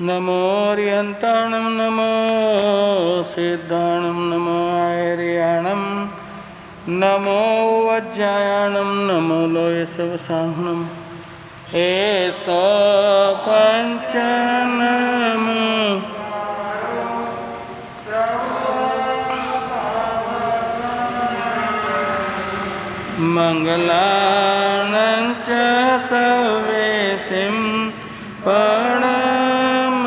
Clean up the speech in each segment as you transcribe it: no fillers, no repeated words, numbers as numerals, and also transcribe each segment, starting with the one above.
नमो रियन्ताणं नमो सिद्धाणं नमो आर्याणं नमो वज्रायाणं नमो लोयसवसाहनं एषो पञ्चनम मंगलानं च सर्वेसिं प्रणम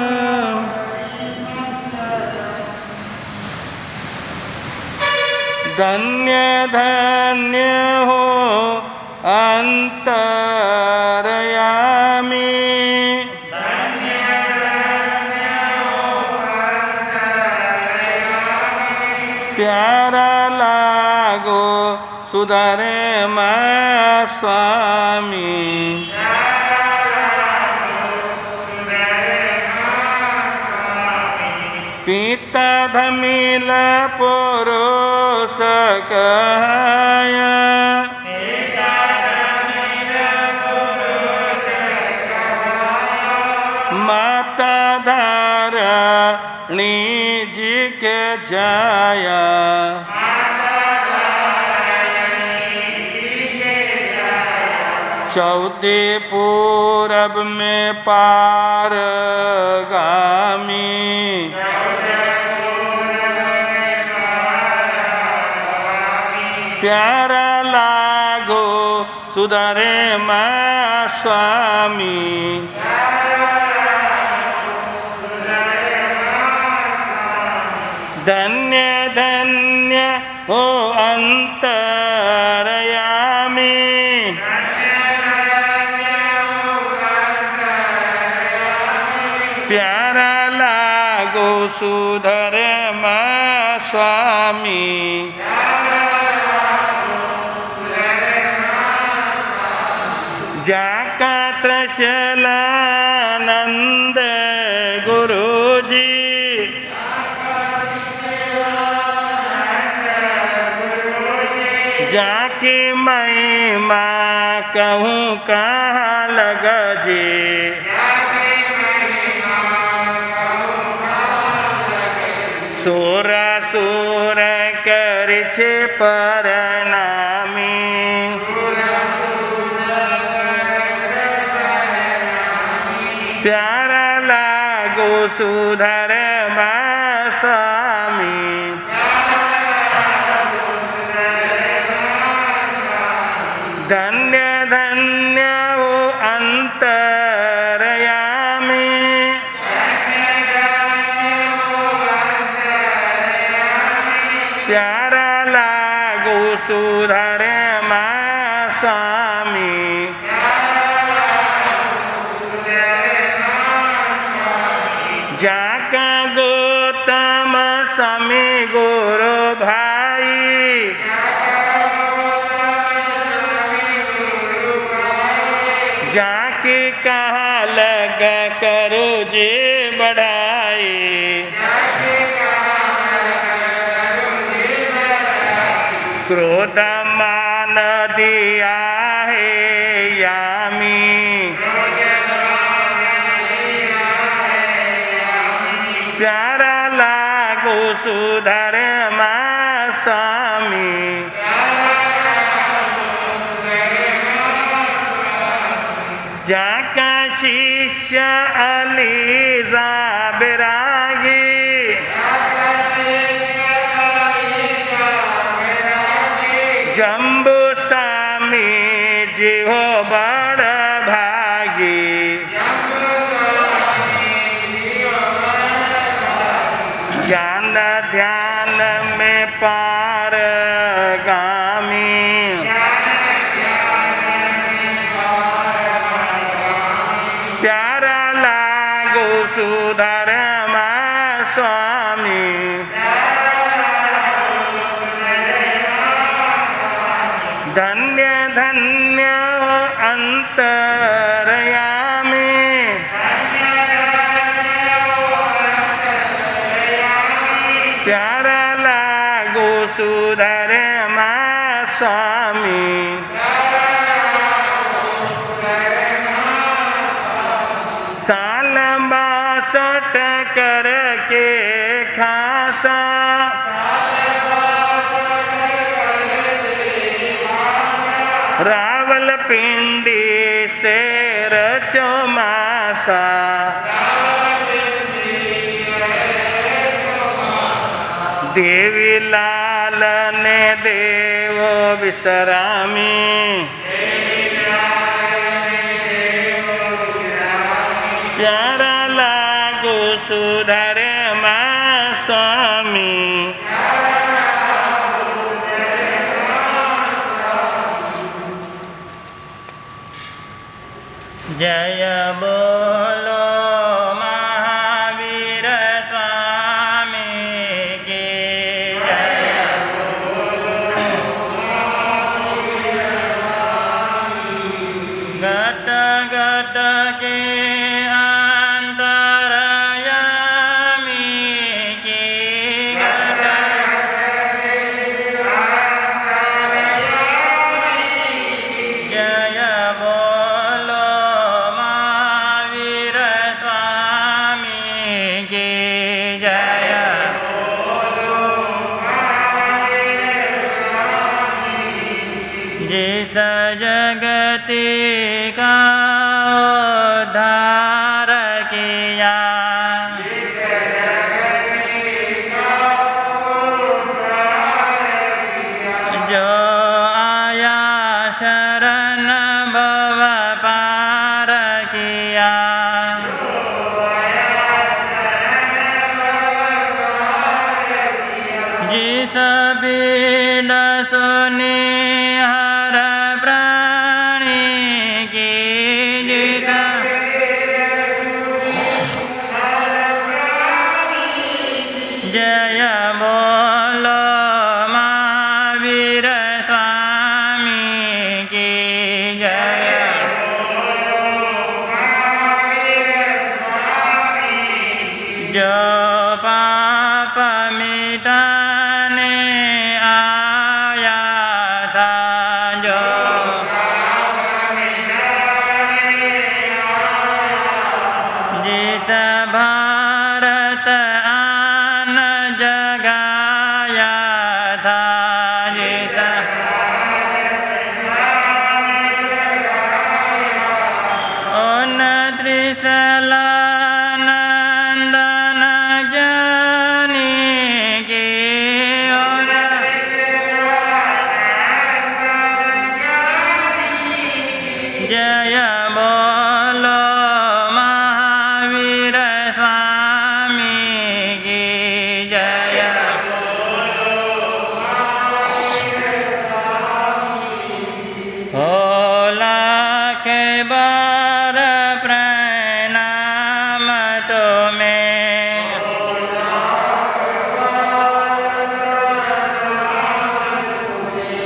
धन्य धन्य हो अंतरयामी प्यारा लागो सुधारे मां स्वामी पिता धमिल पुरुष कहया माता धारणी जी के जाया चौथे पूरब में पार गामी प्यारा लागो सुधारे मां स्वामी धन्य धन्य हो अंतरयामी प्यारा लागो सुधरे मां स्वामी जाका त्रिशलानंद गुरुजी जाकी महिमा कहूँ कहाँ लग जे सोरा सोर कर छे परनामी प्यारा लागो सुधर मां स्वामी धन्य धन्य हो अंतरयामी प्यारा लागो सुधर मां स्वामी जाका गौतम स्वामी गुरु भाई जाके कहा लग करो जे बढ़ाई क्रोध मान दिया है यामी प्यारा लागो सुधर मां स्वामी जाका शिष्य अलीजा बिरागी जम्बू स्वामी जी हो बड़ भागी ज्ञान ध्यान में पार गामी प्यारा लागो सुधर मां स्वामी धन्य धन्य अंतरयामी प्यारा लागो सुधर मां स्वामी साल 62 करके खासा रावलपिंडी से रचो मासा देवी लाल ने देवो विश्रामी प्यारा लागो सुधर्मा स्वामी जय बोलो महावीर स्वामी की जय घट घट के अंतरयामी की जय बोलो महावीर स्वामी की जय जिस जगति का उद्धार किया जो आया शरण भव पार किया जिस बीन सुनी हर प्राणी की जिस जय बोलो महावीर स्वामी की जय जो पाप मिटाने आया था जो जिस भारत आन जगाया था जिस उन त्रिशलानंदन जनी की जय बोलो महावीर स्वामी की जय होला के बार प्रणाम तुम्हें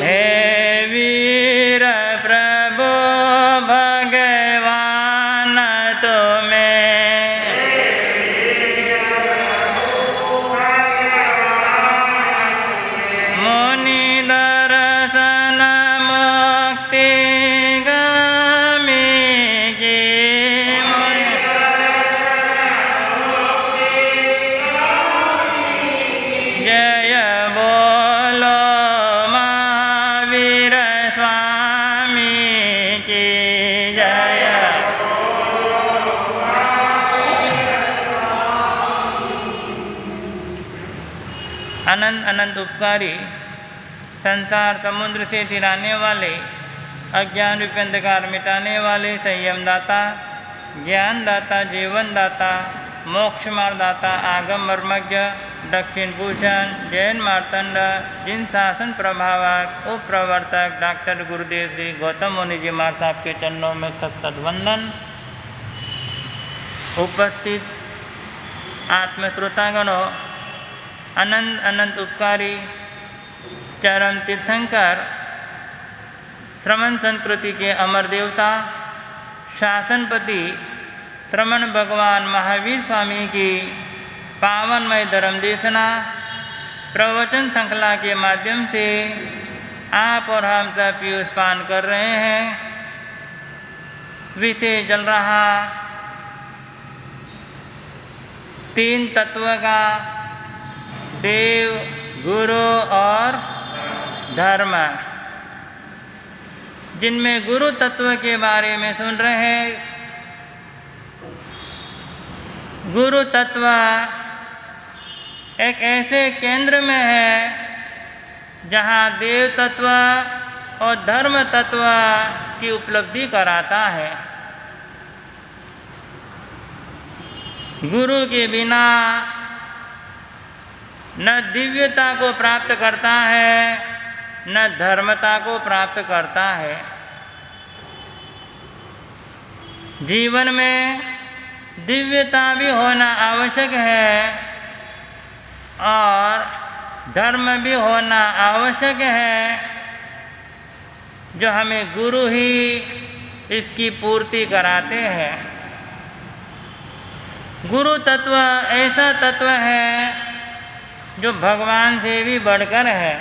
हे वीर प्रभु भगवान तुम्हें मुनि दर्शन मुक्ति गामी की जय बोलो महावीर स्वामी की जय अनंत अनंत उपकारी संसार समुद्र से तिराने वाले अज्ञान रूपी अंधकार मिटाने वाले संयम दाता ज्ञान दाता जीवन दाता मोक्ष मार्गदाता आगम मर्मज्ञ दक्षिण भूषण जैन मार्तंड जिन शासन प्रभावक उपप्रवर्तक डॉक्टर गुरुदेव श्री गौतम मुनि जी महाराज साहब के चरणों में सत्सद वंदन। उपस्थित आत्मश्रोतागणों, अनंत अनंत उपकारी चरम तीर्थंकर श्रमण संस्कृति के अमर देवता शासनपति श्रमण भगवान महावीर स्वामी की पावनमय धर्म देशना प्रवचन श्रृंखला के माध्यम से आप और हम सब पीयूष पान कर रहे हैं। विषय चल रहा तीन तत्व का, देव, गुरु और धर्म, जिनमें गुरु तत्व के बारे में सुन रहे हैं। गुरु तत्व एक ऐसे केंद्र में है जहाँ देव तत्व और धर्म तत्व की उपलब्धि कराता है। गुरु के बिना न दिव्यता को प्राप्त करता है, न धर्मता को प्राप्त करता है। जीवन में दिव्यता भी होना आवश्यक है और धर्म भी होना आवश्यक है, जो हमें गुरु ही इसकी पूर्ति कराते हैं। गुरु तत्व ऐसा तत्व है जो भगवान से भी बढ़कर है।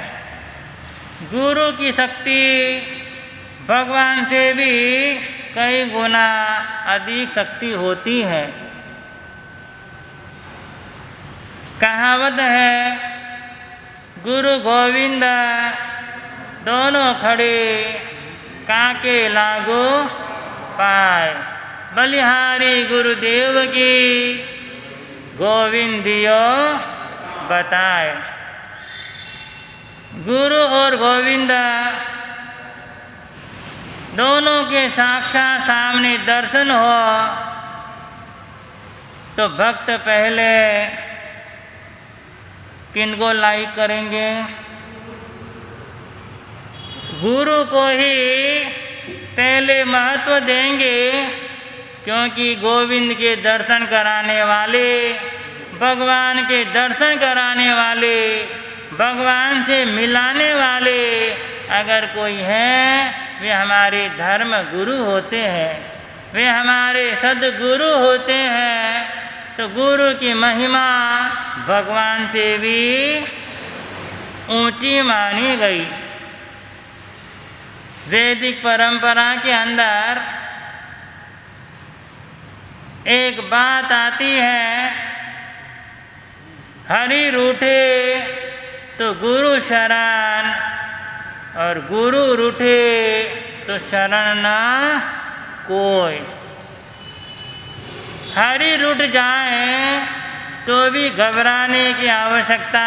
गुरु की शक्ति भगवान से भी कई गुना अधिक शक्ति होती है। कहावत है, गुरु गोविंद दोनों खड़े, काके लागो पाए। बलिहारी गुरुदेव की गोविंदियो बताए। गुरु और गोविंद दोनों के साक्षात सामने दर्शन हो तो भक्त पहले किनको लाइक करेंगे? गुरु को ही पहले महत्व देंगे, क्योंकि गोविंद के दर्शन कराने वाले, भगवान के दर्शन कराने वाले, भगवान से मिलाने वाले अगर कोई है, वे हमारे धर्म गुरु होते हैं, वे हमारे सद्गुरु होते हैं। तो गुरु की महिमा भगवान से भी ऊंची मानी गई। वैदिक परंपरा के अंदर एक बात आती है, हरि रूठे तो गुरु शरण, और गुरु रूठे तो शरण न कोई। हरि रूठ जाए तो भी घबराने की आवश्यकता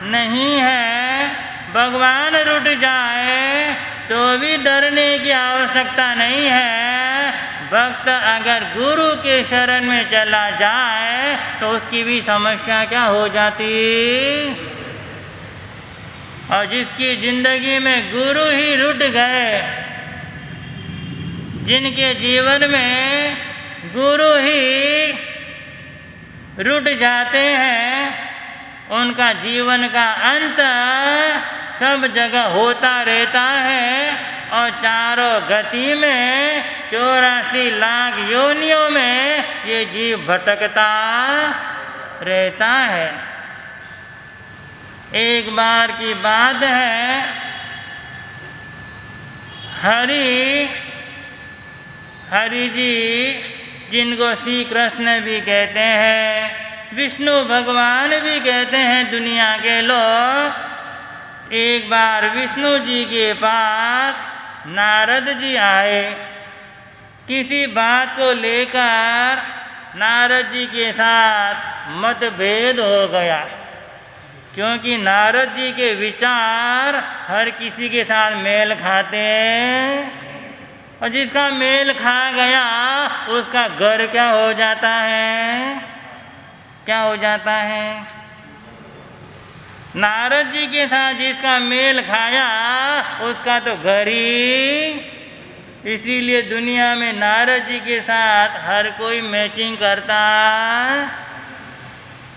नहीं है, भगवान रूठ जाए तो भी डरने की आवश्यकता नहीं है। भक्त अगर गुरु के शरण में चला जाए तो उसकी भी समस्या क्या हो जाती। और जिसकी जिंदगी में गुरु ही रूठ गए, जिनके जीवन में गुरु ही रूठ जाते हैं, उनका जीवन का अंत सब जगह होता रहता है और चारों गति में 84 लाख योनियों में ये जीव भटकता रहता है। एक बार की बात है, हरि जी, जिनको श्री कृष्ण भी कहते हैं, विष्णु भगवान भी कहते हैं दुनिया के लोग, एक बार विष्णु जी के पास नारद जी आए। किसी बात को लेकर नारद जी के साथ मतभेद हो गया, क्योंकि नारद जी के विचार हर किसी के साथ मेल खाते हैं, और जिसका मेल खा गया उसका घर क्या हो जाता है? क्या हो जाता है? नारद जी के साथ जिसका मेल खाया उसका तो घर ही। इसीलिए दुनिया में नारद जी के साथ हर कोई मैचिंग करता।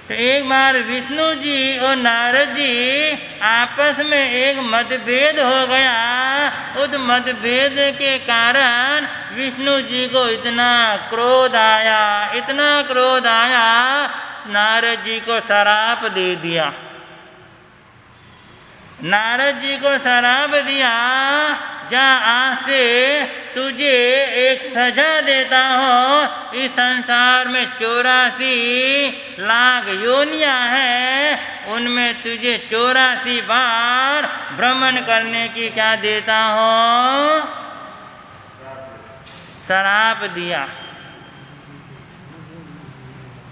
तो एक बार विष्णु जी और नारद जी आपस में एक मतभेद हो गया। उस मतभेद के कारण विष्णु जी को इतना क्रोध आया, इतना क्रोध आया, नारद जी को श्राप दे दिया। नारद जी को श्राप दिया, जा आज से तुझे एक सजा देता हूँ। इस संसार में 84 लाख योनियाँ हैं, उनमें तुझे 84 बार भ्रमण करने की क्या देता हूँ? शराप दिया।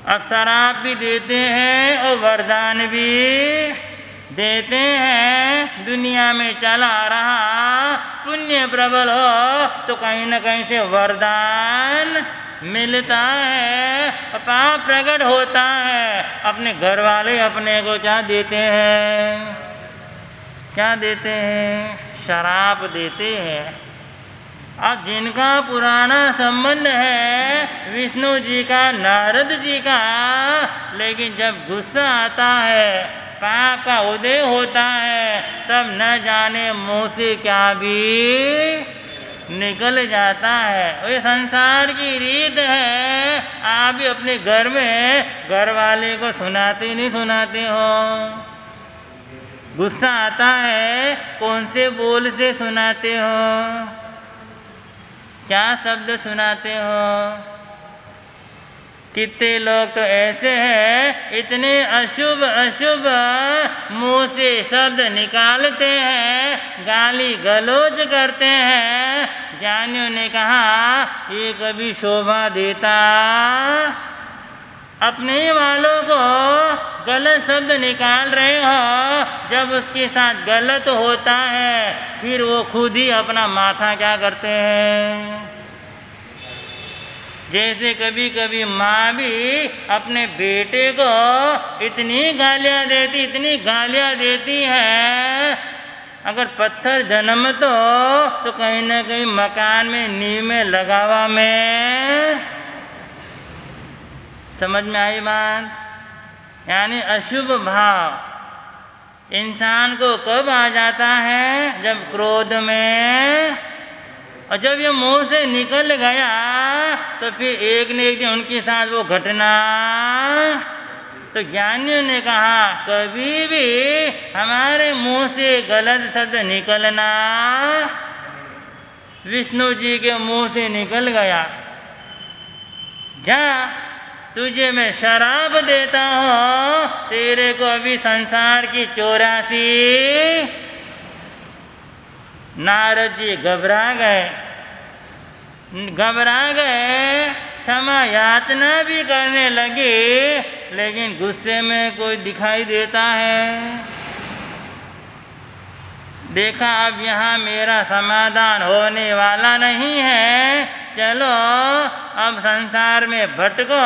अब शराप भी देते हैं और वरदान भी देते हैं। दुनिया में चला रहा पुण्य प्रबल हो तो कहीं न कहीं से वरदान मिलता है, पाप प्रकट होता है। अपने घर वाले अपने को क्या देते हैं? क्या देते हैं? शराप देते हैं। अब जिनका पुराना संबंध है विष्णु जी का, नारद जी का, लेकिन जब गुस्सा आता है, पाप का उदय होता है, तब न जाने मुंह से क्या भी निकल जाता है। ये संसार की रीत है। आप भी अपने घर में घर वाले को सुनाते नहीं सुनाते हो? गुस्सा आता है, कौन से बोल से सुनाते हो? क्या शब्द सुनाते हो? कितने लोग तो ऐसे हैं, इतने अशुभ अशुभ मुंह से शब्द निकालते हैं, गाली गलौज करते हैं। ज्ञानियों ने कहा ये कभी शोभा देता? अपने वालों को गलत शब्द निकाल रहे हो, जब उसके साथ गलत होता है फिर वो खुद ही अपना माथा क्या करते हैं। जैसे कभी कभी माँ भी अपने बेटे को इतनी गालियाँ देती है, अगर पत्थर जन्म तो कहीं न कहीं मकान में नींव में लगावा में। समझ में आई बात? यानी अशुभ भाव इंसान को कब आ जाता है? जब क्रोध में, और जब ये मुंह से निकल गया तो फिर एक न एक दिन उनके साथ वो घटना। तो ज्ञानियों ने कहा कभी भी हमारे मुंह से गलत शब्द निकलना, विष्णु जी के मुंह से निकल गया, जा तुझे मैं शराब देता हूँ, तेरे को अभी संसार की 84। नारद जी घबरा गए, क्षमा याचना भी करने लगे, लेकिन गुस्से में कोई दिखाई देता है। देखा अब यहाँ मेरा समाधान होने वाला नहीं है, चलो अब संसार में भटको,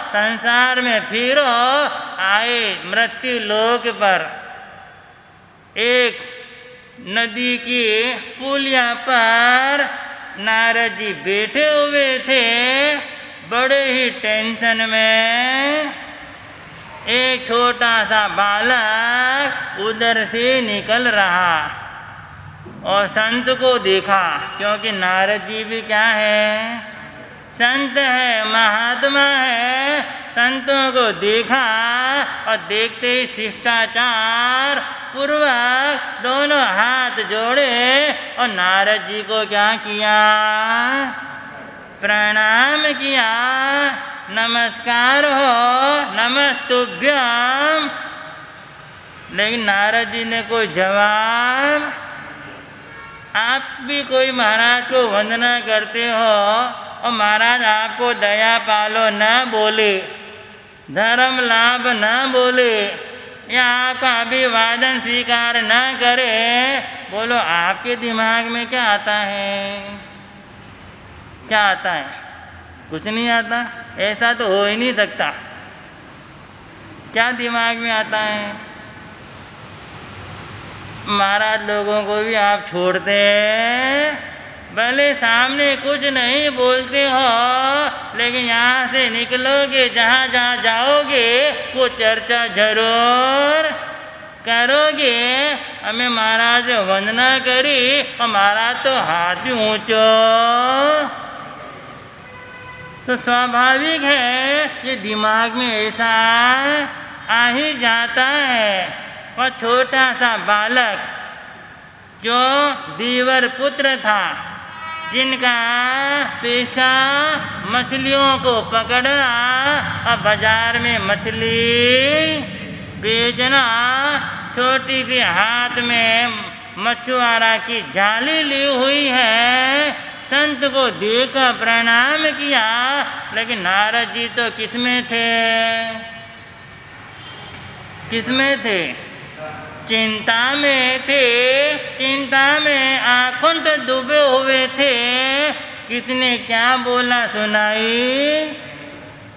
संसार में फिरो। आए मृत्यु लोक पर, एक नदी की पुलिया पर नारद जी बैठे हुए थे, बड़े ही टेंशन में। एक छोटा सा बालक उधर से निकल रहा और संत को देखा, क्योंकि नारद जी भी क्या है? संत है, महात्मा है। संतों को देखा और देखते ही शिष्टाचार पूर्वक दोनों हाथ जोड़े और नारद जी को क्या किया? प्रणाम किया, नमस्कार हो, नमस्तुभ्यम। लेकिन नारद जी ने कोई जवाब। आप भी कोई महाराज को वंदना करते हो और महाराज आपको दया पालो न बोले, धर्म लाभ न बोले, या आपका अभिवादन स्वीकार न करे, बोलो आपके दिमाग में क्या आता है? क्या आता है? कुछ नहीं आता। ऐसा तो हो ही नहीं सकता। क्या दिमाग में आता है? महाराज लोगों को भी आप छोड़ते हैं, भले सामने कुछ नहीं बोलते हो, लेकिन यहाँ से निकलोगे, जहाँ जहाँ जाओगे वो चर्चा जरूर करोगे। हमें महाराज वंदना करी और महाराज तो हाथ भी ऊंचो, तो स्वाभाविक है ये दिमाग में ऐसा आ ही जाता है। और छोटा सा बालक जो दीवर पुत्र था, जिनका पेशा मछलियों को पकड़ना और बाजार में मछली बेचना, छोटी सी हाथ में मछुआरा की जाली ली हुई है, संत को देखकर प्रणाम किया। लेकिन नारद जी तो किसमें थे? किसमें थे? चिंता में थे। चिंता में आंखों तो डूबे हुए थे। किसने क्या बोला सुनाई?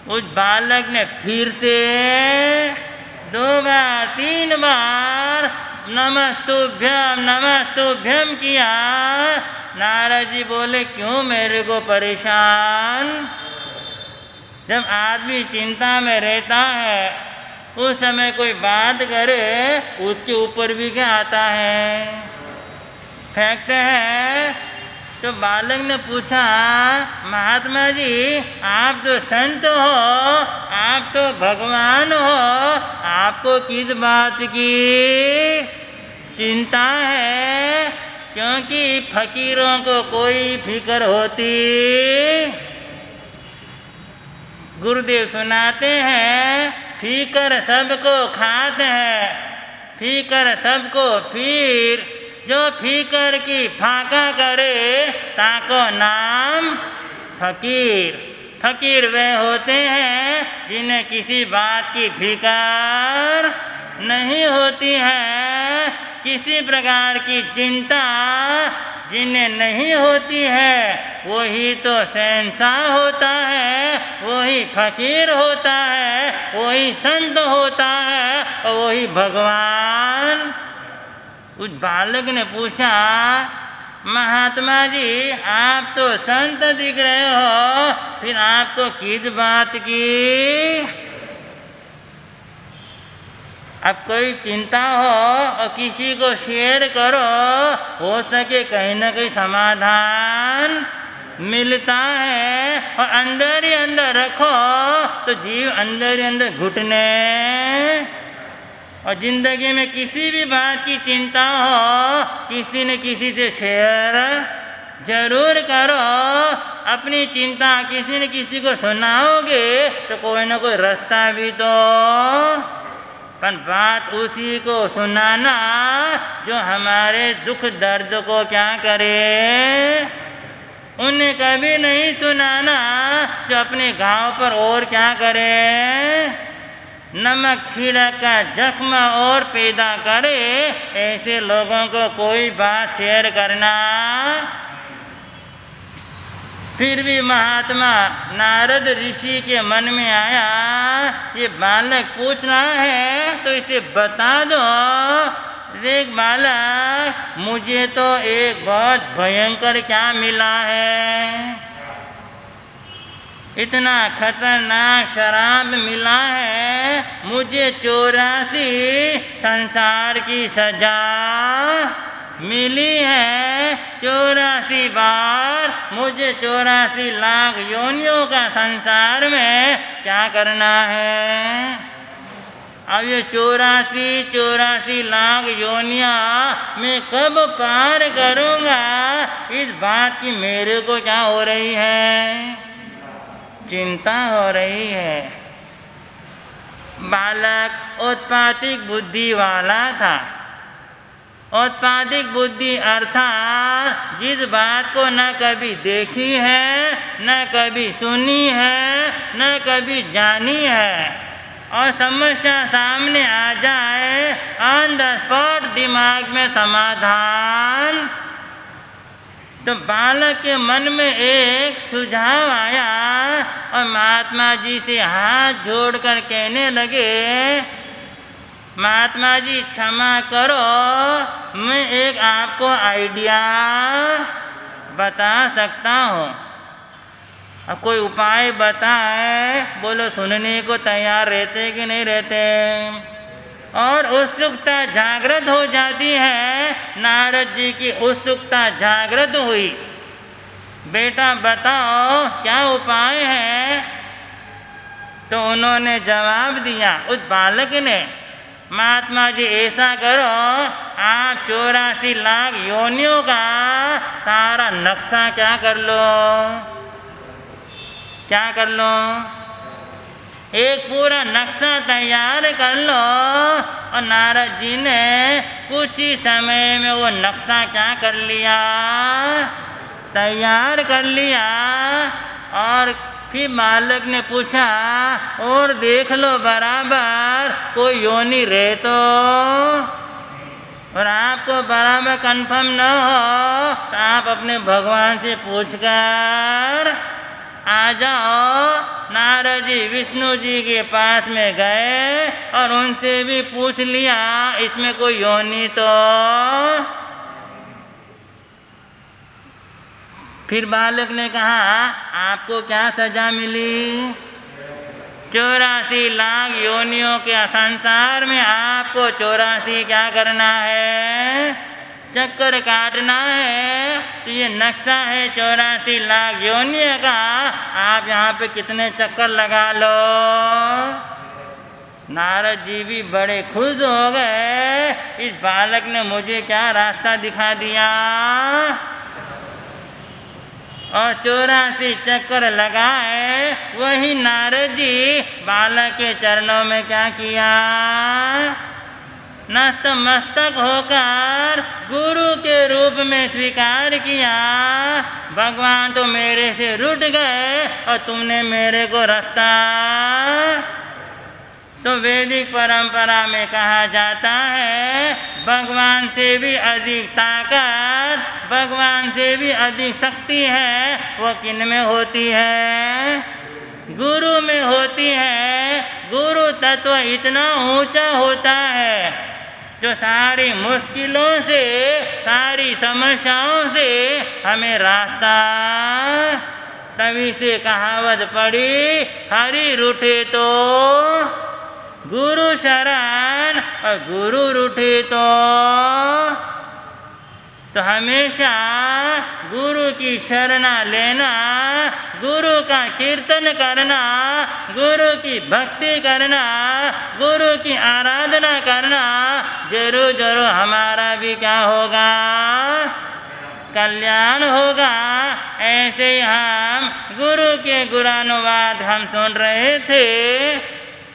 उस बालक ने फिर से 2 बार 3 बार नमस्तुभ्यम नमस्तुभ्यम किया। नारद जी बोले, क्यों मेरे को परेशान? जब आदमी चिंता में रहता है, उस समय कोई बात करे, उसके ऊपर भी क्या आता है? फेंकते हैं। तो बालक ने पूछा, महात्मा जी आप तो संत हो, आप तो भगवान हो, आपको किस बात की चिंता है? क्योंकि फकीरों को कोई फिक्र होती। गुरुदेव सुनाते हैं, फिकर सबको खात है, फिकर सबको फिर, जो फिकर की फाका करे ताको नाम फकीर। फकीर वे होते हैं जिन्हें किसी बात की फिकर नहीं होती है, किसी प्रकार की चिंता जिन्हें नहीं होती है, वही तो शहंशाह होता है, वही फकीर होता है, वही संत होता है और वही भगवान। उस बालक ने पूछा, महात्मा जी आप तो संत दिख रहे हो, फिर आपको किस बात की अब कोई चिंता हो और किसी को शेयर करो, हो सके कहीं न कहीं समाधान मिलता है। और अंदर ही अंदर रखो तो जीव अंदर ही अंदर घुटने। और ज़िंदगी में किसी भी बात की चिंता हो, किसी न किसी से शेयर जरूर करो। अपनी चिंता किसी न किसी को सुनाओगे तो कोई न कोई रास्ता भी तो, पर बात उसी को सुनाना जो हमारे दुख दर्द को क्या करे। उन्हें कभी नहीं सुनाना जो अपने घाव पर और क्या करे, नमक छिड़क का जख्म और पैदा करे। ऐसे लोगों को कोई बात शेयर करना। फिर भी महात्मा नारद ऋषि के मन में आया, ये बालक पूछ रहा है तो इसे बता दो। देख बालक, मुझे तो एक बहुत भयंकर क्या मिला है, इतना खतरनाक शराब मिला है। मुझे 84 संसार की सजा मिली है। 84 बार मुझे 84 लाख योनियों का संसार में क्या करना है। अब ये 84 लाख योनियाँ मैं कब पार करूँगा, इस बात की मेरे को क्या हो रही है, चिंता हो रही है। बालक उत्पातिक बुद्धि वाला था। उत्पादिक बुद्धि अर्थात जिस बात को न कभी देखी है, न कभी सुनी है, न कभी जानी है, और समस्या सामने आ जाए, ऑन द स्पॉट दिमाग में समाधान। तो बालक के मन में एक सुझाव आया और महात्मा जी से हाथ जोड़कर कहने लगे, महात्मा जी क्षमा करो, मैं एक आपको आइडिया बता सकता हूँ। अब कोई उपाय बताए। बोलो सुनने को तैयार रहते कि नहीं रहते। और उत्सुकता जागृत हो जाती है। नारद जी की उत्सुकता जागृत हुई। बेटा बताओ क्या उपाय है। तो उन्होंने जवाब दिया, उस बालक ने, महात्मा जी ऐसा करो, आप 84 लाख योनियों का सारा नक्शा क्या कर लो, एक पूरा नक्शा तैयार कर लो। और नारद जी ने कुछ ही समय में वो नक्शा क्या कर लिया, तैयार कर लिया। और फिर बालक ने पूछा, और देख लो बराबर कोई योनि रहे तो, और आपको बराबर कंफर्म न हो तो आप अपने भगवान से पूछकर आ जाओ। नारद जी विष्णु जी के पास में गए और उनसे भी पूछ लिया, इसमें कोई योनि तो। फिर बालक ने कहा, आपको क्या सजा मिली? 84 लाख योनियों के संसार में आपको 84 क्या करना है? चक्कर काटना है। तो ये नक्शा है 84 लाख योनियों का, आप यहाँ पे कितने चक्कर लगा लो। नारद जी भी बड़े खुश हो गए, इस बालक ने मुझे क्या रास्ता दिखा दिया। और 84 चक्कर लगाए। वही नारद जी बालक के चरणों में क्या किया, नतमस्तक होकर गुरु के रूप में स्वीकार किया। भगवान तो मेरे से रूठ गए और तुमने मेरे को रास्ता। तो वैदिक परंपरा में कहा जाता है, भगवान से भी अधिक ताकत, भगवान से भी अधिक शक्ति है, वो किन में होती है? गुरु में होती है। गुरु तत्व इतना ऊंचा होता है जो सारी मुश्किलों से, सारी समस्याओं से हमें रास्ता। तभी से कहावत पड़ी, हरि रूठे तो गुरु शरण और गुरु रूठे तो हमेशा गुरु की शरणा लेना, गुरु का कीर्तन करना, गुरु की भक्ति करना, गुरु की आराधना करना, जरूर जरूर हमारा भी क्या होगा, कल्याण होगा। ऐसे ही हम गुरु के गुणानुवाद हम सुन रहे थे।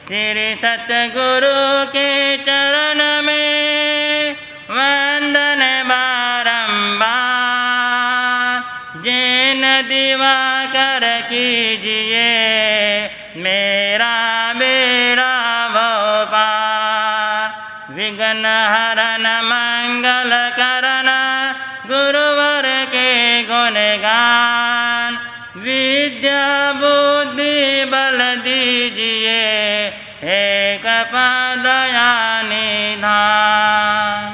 श्री सतगुरु के चरण में वंदन बारंबार, जैन दिवाकर कीजिए मेरा बेड़ा भव पार। विघ्न हरन मंगल करन गुरुवर के गुण गान, विद्या बुद्धि बल दीजिए हे कृपा दया निधान।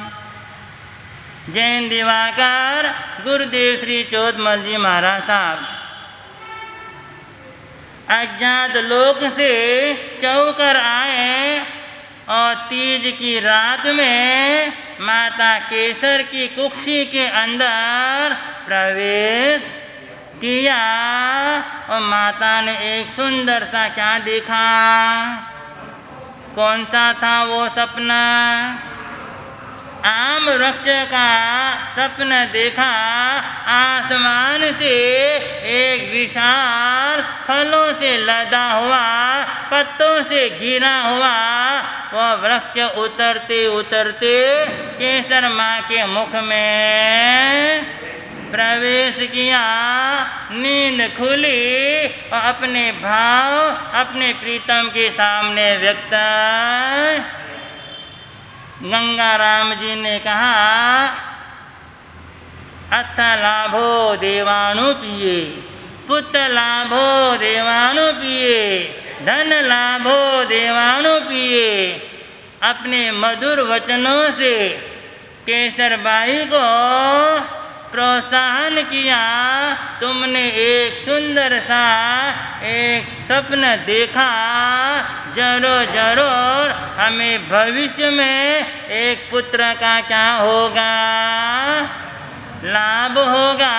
जैन दिवाकर गुरुदेव श्री चौधमल जी महाराज साहब अज्ञात लोक से चौकर आए और तीज की रात में माता केसर की कुक्षी के अंदर प्रवेश किया। और माता ने एक सुंदर सा क्या देखा? कौन सा था वो सपना? आम वृक्ष का सपना देखा। आसमान से एक विशाल फलों से लदा हुआ, पत्तों से घिरा हुआ वह वृक्ष उतरते उतरते केसर माँ के मुख में प्रवेश किया। नींद खुली और अपने भाव अपने प्रीतम के सामने व्यक्त। गंगा राम जी ने कहा, अथ लाभो देवाणु पिए, पुत्र लाभो देवाणु पिए, धन लाभो देवाणु पिए। अपने मधुर वचनों से केसर बाई को प्रोत्साहन किया। तुमने एक सुंदर सा एक स्वप्न देखा, जरूर जरूर हमें भविष्य में एक पुत्र का क्या होगा, लाभ होगा।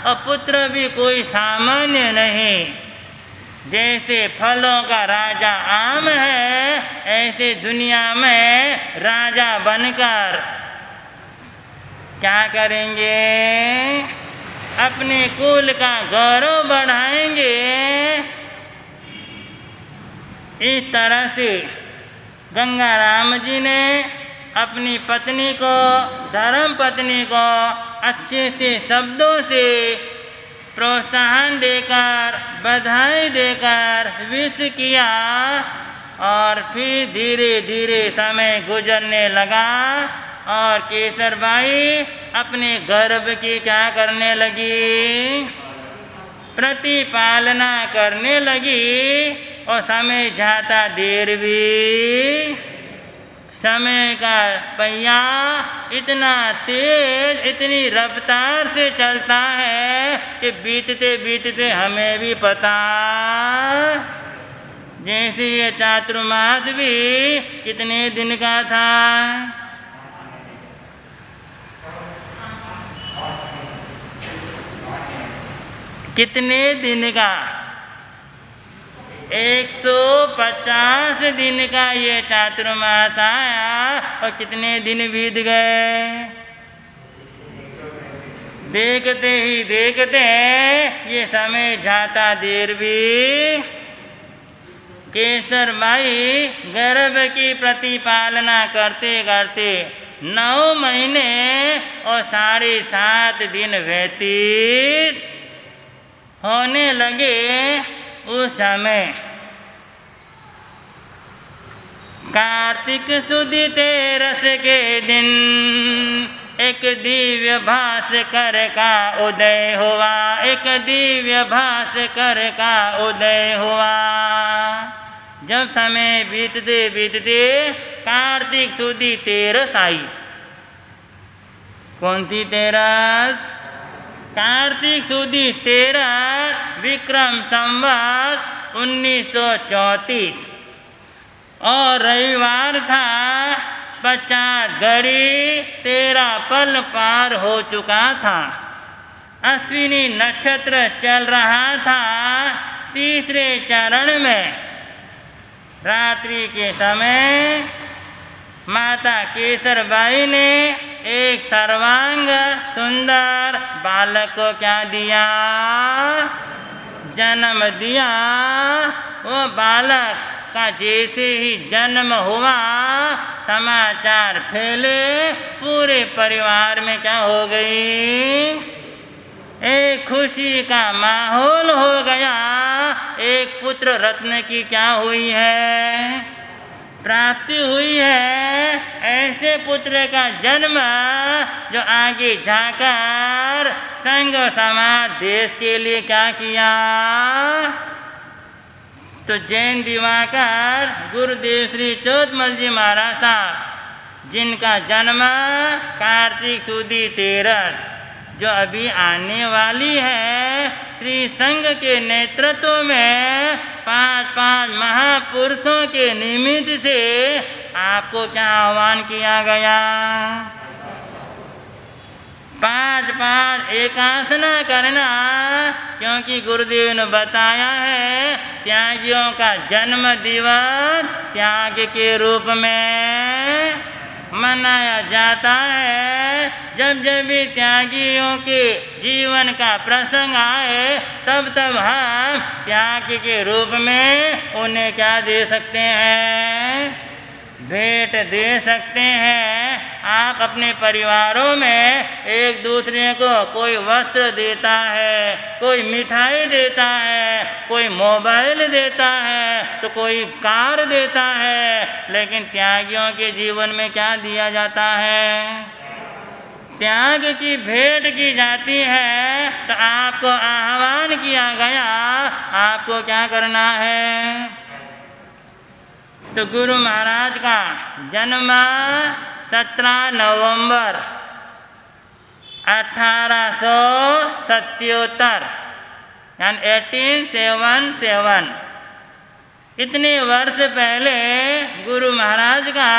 और पुत्र भी कोई सामान्य नहीं, जैसे फलों का राजा आम है, ऐसे दुनिया में राजा बनकर क्या करेंगे? अपने कुल का गौरव बढ़ाएंगे। इस तरह से गंगा राम जी ने अपनी पत्नी को, धर्म पत्नी को अच्छे से शब्दों से प्रोत्साहन देकर, बधाई देकर विश किया और फिर धीरे धीरे समय गुजरने लगा और केसरबाई अपने गर्भ की क्या करने लगी? प्रतिपालना करने लगी। और समय जाता देर भी, समय का पहिया इतना तेज, इतनी रफ्तार से चलता है कि बीतते बीतते हमें भी पता। जैसे ये चातुर्मास भी कितने दिन का था? कितने दिन का? 150 दिन का ये चातुर्मास आया और कितने दिन बीत गए? देखते ही देखते ये समय जाता देर भी। केसरबाई गर्भ की प्रतिपालना करते करते 9 महीने और 7.5 दिन व्यतीत होने लगे। उस समय कार्तिक सुद तेरस के दिन एक दिव्य भास्कर का उदय हुआ। एक दिव्य भास्कर का उदय हुआ। जब समय बीतते बीतते कार्तिक सुदी तेरस आई। कौन सी तेरस? कार्तिक सुदी तेरस विक्रम संवत 1934 और रविवार था। 50 घड़ी 13 पल पार हो चुका था। अश्विनी नक्षत्र चल रहा था तीसरे चरण में। रात्रि के समय माता केसरबाई ने एक सर्वांग सुंदर बालक को क्या दिया? जन्म दिया। वो बालक का जैसे ही जन्म हुआ समाचार फैले, पूरे परिवार में क्या हो गई? एक खुशी का माहौल हो गया। एक पुत्र रत्न की क्या हुई है? प्राप्ति हुई है। ऐसे पुत्र का जन्म जो आगे जाकर संघ समाज देश के लिए क्या किया? तो जैन दिवाकर गुरुदेव श्री चौतमल जी महाराज साहब, जिनका जन्म कार्तिक सुदी तेरस जो अभी आने वाली है, श्री संघ के नेतृत्व में 5 महापुरुषों के निमित्त से आपको क्या आह्वान किया गया? 5 एकासना करना, क्योंकि गुरुदेव ने बताया है त्यागियों का जन्म दिवस त्याग के रूप में मनाया जाता है। जब जब भी त्यागियों के जीवन का प्रसंग आए तब हम त्याग के रूप में उन्हें क्या दे सकते हैं? भेंट दे सकते हैं। आप अपने परिवारों में एक दूसरे को कोई वस्त्र देता है, कोई मिठाई देता है, कोई मोबाइल देता है, तो कोई कार देता है, लेकिन त्यागियों के जीवन में क्या दिया जाता है? त्याग की भेंट की जाती है। तो आपको आह्वान किया गया, आपको क्या करना है? तो गुरु महाराज का जन्म 17 नवंबर 1877 यानी 1877, इतने वर्ष पहले गुरु महाराज का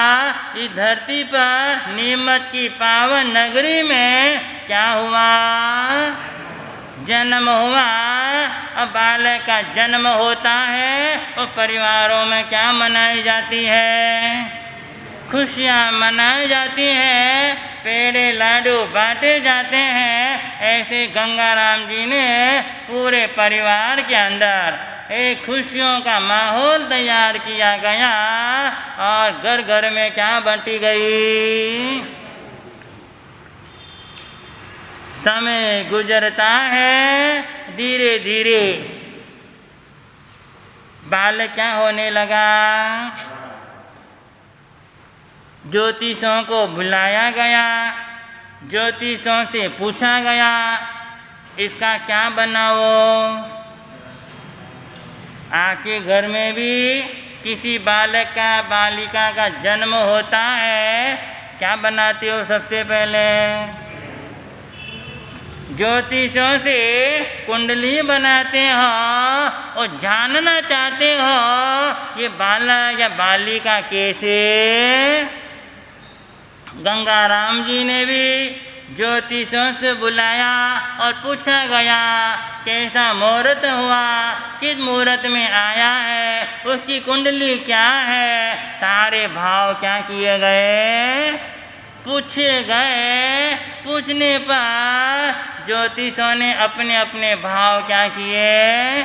इस धरती पर नीमच की पावन नगरी में क्या हुआ? जन्म हुआ। अब बालक का जन्म होता है और परिवारों में क्या मनाई जाती है? खुशियाँ मनाई जाती हैं, पेड़े लाडू बांटे जाते हैं। ऐसे गंगाराम जी ने पूरे परिवार के अंदर एक खुशियों का माहौल तैयार किया गया और घर घर में क्या बंटी गई। समय गुजरता है, धीरे धीरे बालक क्या होने लगा। ज्योतिषों को बुलाया गया, ज्योतिषों से पूछा गया इसका क्या बनाओ। आपके घर में भी किसी बालक का बालिका का जन्म होता है, क्या बनाते हो सबसे पहले? ज्योतिषों से कुंडली बनाते हो और जानना चाहते हो ये बालक या बालिका कैसे। गंगाराम जी ने भी ज्योतिषों से बुलाया और पूछा गया कैसा मुहूर्त हुआ, किस मुहूर्त में आया है, उसकी कुंडली क्या है। सारे भाव क्या किए गए, पूछे गए। पूछने पर ज्योतिषों ने अपने अपने भाव क्या किए,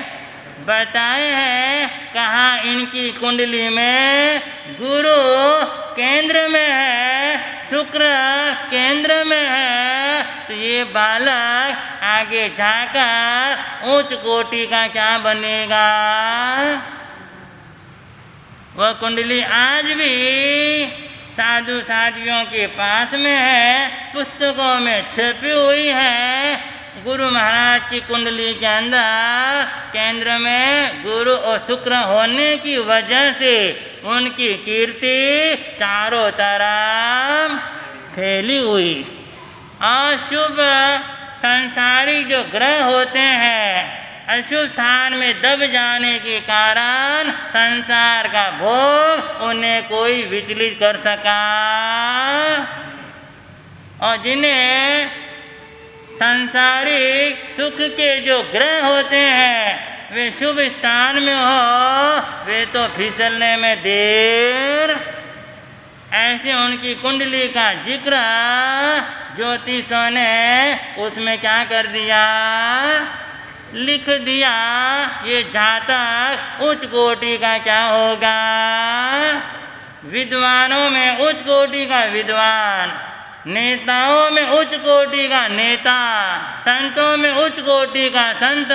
बताए हैं। कहा इनकी कुंडली में गुरु केंद्र में है, शुक्र केंद्र में है, तो ये बालक आगे जाकर उच्च कोटि का क्या बनेगा। वह कुंडली आज भी साधु साधियों के पास में है, पुस्तकों में छपी हुई है। गुरु महाराज की कुंडली के अंदर केंद्र में गुरु और शुक्र होने की वजह से उनकी कीर्ति चारों तरफ फैली हुई। अशुभ संसारी जो ग्रह होते हैं अशुभ स्थान में दब जाने के कारण संसार का भोग उन्हें कोई विचलित कर सका। और जिन्हें सांसारिक सुख के जो ग्रह होते हैं वे शुभ स्थान में हो, वे तो फिसलने में देर। ऐसे उनकी कुंडली का जिक्र ज्योतिषों ने उसमें क्या कर दिया, लिख दिया। ये जातक उच्च कोटि का क्या होगा, विद्वानों में उच्च कोटि का विद्वान, नेताओं में उच्च कोटि का नेता, संतों में उच्च कोटि का संत।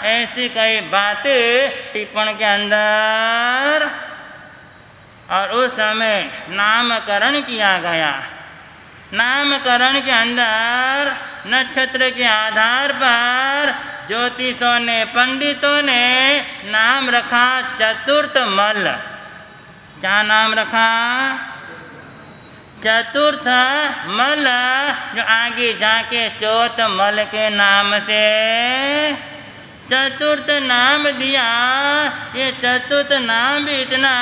ऐसी कई बातें टिप्पण के अंदर। और उस समय नामकरण किया गया। नामकरण के अंदर नक्षत्र के आधार पर ज्योतिषों ने, पंडितों ने नाम रखा चतुर्थ मल। क्या नाम रखा, चतुर्थ मल, जो आगे जाके चौथ मल के नाम से चतुर्थ नाम दिया। ये चतुर्थ नाम भी इतना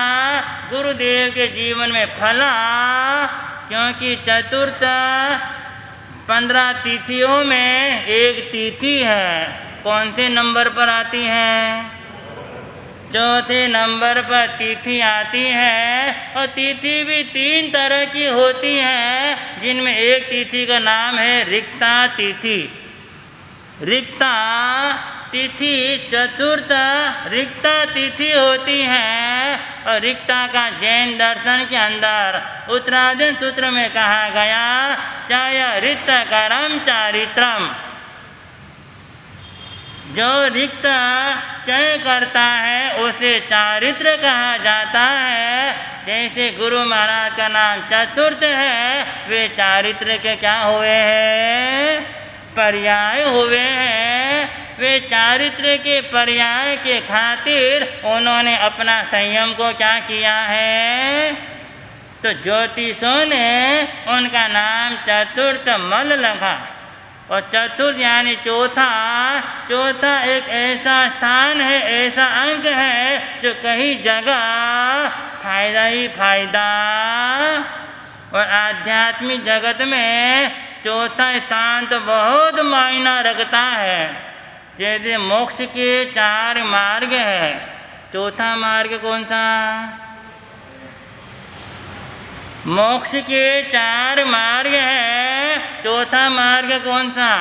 गुरुदेव के जीवन में फला, क्योंकि चतुर्थ 15 तिथियों में एक तिथि है। कौन से नंबर पर आती है, चौथे नंबर पर तिथि आती है। और तिथि भी 3 तरह की होती है, जिनमें एक तिथि का नाम है रिक्ता तिथि। रिक्ता तिथि चतुर्थ रिक्ता तिथि होती है। और रिक्ता का जैन दर्शन के अंदर उत्तराधीन सूत्र में कहा गया, चाय रिक्त करम चारित्रम। जो रिक्त चय करता है उसे चारित्र कहा जाता है। जैसे गुरु महाराज का नाम चतुर्थ है, वे चारित्र के क्या हुए हैं, पर्याय हुए हैं। वे चारित्र के पर्याय के खातिर उन्होंने अपना संयम को क्या किया है, तो ज्योतिषों ने उनका नाम चतुर्थ मल रखा। और चतुर्थ यानी चौथा। चौथा एक ऐसा स्थान है, ऐसा अंक है जो कहीं जगह फायदा ही फायदा। और आध्यात्मिक जगत में चौथा स्थान तो बहुत मायना रखता है। जैसे मोक्ष के 4 मार्ग है, चौथा मार्ग कौन सा? मोक्ष के 4 मार्ग है, चौथा मार्ग कौन सा?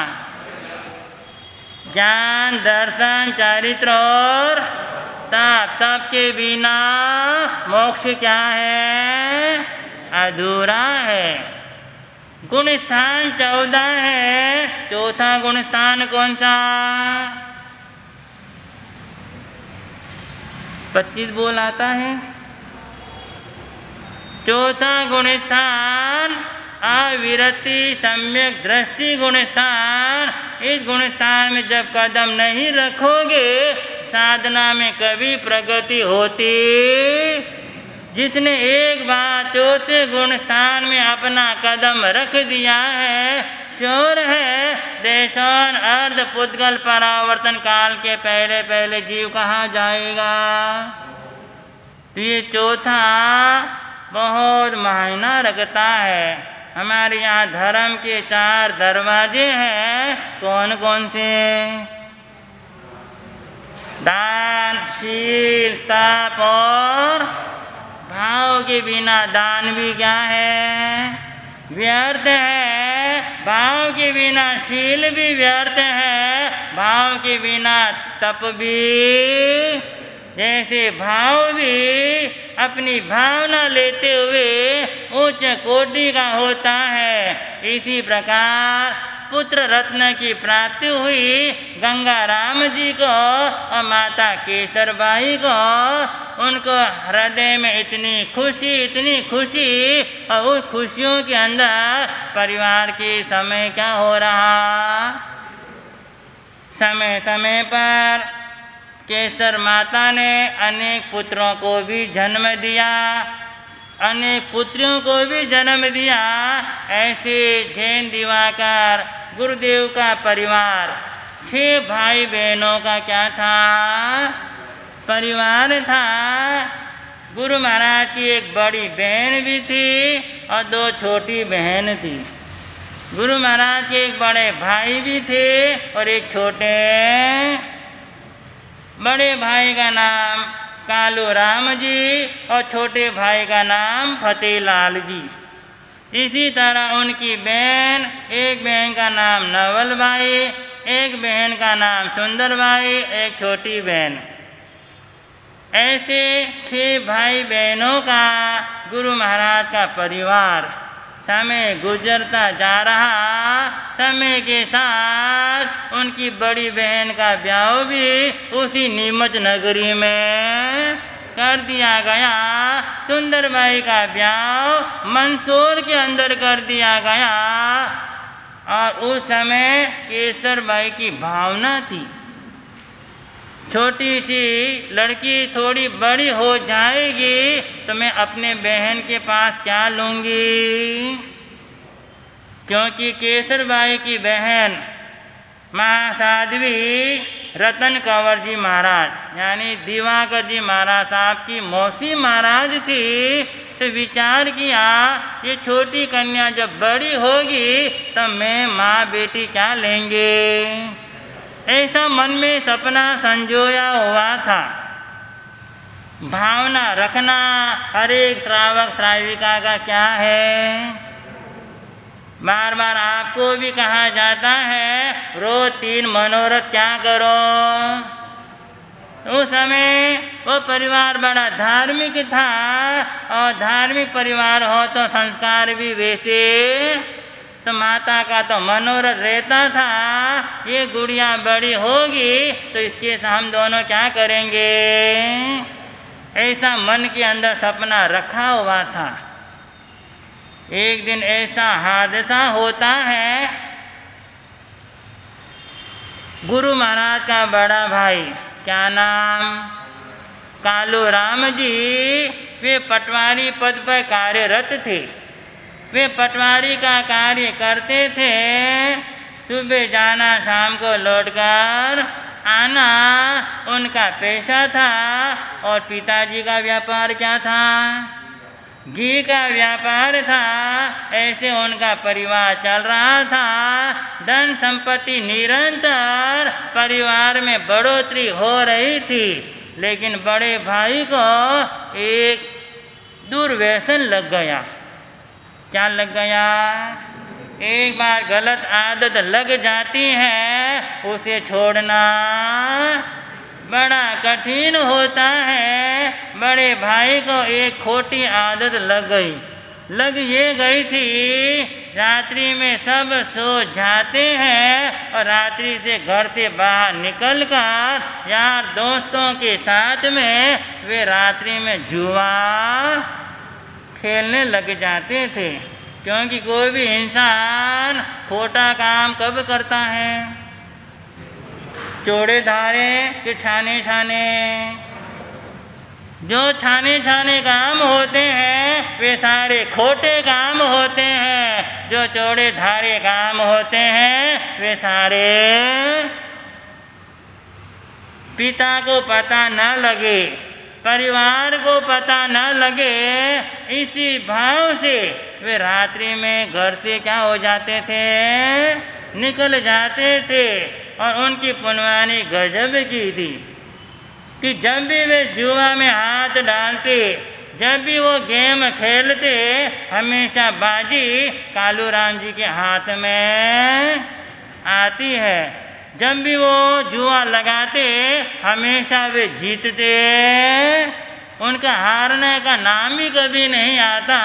ज्ञान, दर्शन, चरित्र और तप। तप के बिना मोक्ष क्या है? अधूरा है। गुण स्थान 14 है, चौथा गुण स्थान कौन सा? 25 बोल आता है। चौथा गुण स्थान अविरति सम्यक दृष्टि गुण स्थान। इस गुण स्थान में जब कदम नहीं रखोगे साधना में कभी प्रगति होती। जिसने एक बार चौथे गुण स्थान में अपना कदम रख दिया है, श्योर है देशन अर्ध पुद्गल परावर्तन काल के पहले पहले जीव कहाँ जाएगा। तो ये चौथा बहुत मायना रखता है। हमारे यहाँ धर्म के 4 दरवाजे हैं, कौन कौन से? दान, शील, तप और भाव के बिना दान भी क्या है? व्यर्थ है। भाव के बिना शील भी व्यर्थ है, भाव के बिना तप भी। जैसे भाव भी अपनी भावना लेते हुए उच्च कोटि का होता है, इसी प्रकार पुत्र रत्न की प्राप्ति हुई गंगा राम जी को और माता केसरबाई को। उनको हृदय में इतनी खुशी और उस खुशियों के अंदर परिवार के समय क्या हो रहा? समय समय पर केसर माता ने अनेक पुत्रों को भी जन्म दिया, अनेक पुत्रियों को भी जन्म दिया। ऐसे जैन दिवाकर गुरुदेव का परिवार 6 भाई बहनों का क्या था? परिवार था। गुरु महाराज की एक बड़ी बहन भी थी और 2 छोटी बहन थी। गुरु महाराज के एक बड़े भाई भी थे और एक छोटे। बड़े भाई का नाम कालू राम जी और छोटे भाई का नाम फतेहलाल जी। इसी तरह उनकी बहन, एक बहन का नाम नवलबाई, एक बहन का नाम सुंदरबाई, एक छोटी बहन। ऐसे 6 भाई बहनों का गुरु महाराज का परिवार समय गुजरता जा रहा। समय के साथ उनकी बड़ी बहन का ब्याह भी उसी नीमच नगरी में कर दिया गया। सुंदरबाई का ब्याह मंदसौर के अंदर कर दिया गया। और उस समय केसरबाई की भावना थी, छोटी सी लड़की थोड़ी बड़ी हो जाएगी तो मैं अपने बहन के पास क्या लूँगी। क्योंकि केसरबाई की बहन महासाध्वी रतन कंवर जी महाराज यानी दिवाकर जी महाराज साहब की मौसी महाराज थी। तो विचार किया ये छोटी कन्या जब बड़ी होगी तब मैं माँ बेटी क्या लेंगे। ऐसा मन में सपना संजोया हुआ था। भावना रखना हर एक श्रावक श्राविका का क्या है। बार बार आपको भी कहा जाता है रोज 3 मनोरथ क्या करो। उस समय वो परिवार बड़ा धार्मिक था और धार्मिक परिवार हो तो संस्कार भी वैसे। तो माता का तो मनोरथ रहता था ये गुड़िया बड़ी होगी तो इसके हम दोनों क्या करेंगे। ऐसा मन के अंदर सपना रखा हुआ था। एक दिन ऐसा हादसा होता है, गुरु महाराज का बड़ा भाई क्या नाम कालू राम जी, वे पटवारी पद पर कार्यरत थे। वे पटवारी का कार्य करते थे। सुबह जाना शाम को लौटकर आना उनका पेशा था। और पिताजी का व्यापार क्या था। घी का व्यापार था, ऐसे उनका परिवार चल रहा था। धन संपत्ति निरंतर परिवार में बढ़ोतरी हो रही थी, लेकिन बड़े भाई को एक दुर्व्यसन लग गया। क्या लग गया? एक बार गलत आदत लग जाती है, उसे छोड़ना बड़ा कठिन होता है। बड़े भाई को एक खोटी आदत लग ये गई थी, रात्रि में सब सो जाते हैं और रात्रि से घर से बाहर निकलकर यार दोस्तों के साथ में वे रात्रि में जुआ खेलने लग जाते थे। क्योंकि कोई भी इंसान खोटा काम कब करता है? चोरे धारे कि छाने छाने? जो छाने छाने काम होते हैं वे सारे खोटे काम होते हैं। जो चोरे धारे काम होते हैं वे सारे पिता को पता न लगे, परिवार को पता न लगे, इसी भाव से वे रात्रि में घर से क्या हो जाते थे? निकल जाते थे। और उनकी पुनवानी गजब की थी कि जब भी वे जुआ में हाथ डालते, जब भी वो गेम खेलते, हमेशा बाजी कालू राम जी के हाथ में आती है। जब भी वो जुआ लगाते हमेशा वे जीतते, उनका हारने का नाम ही कभी नहीं आता।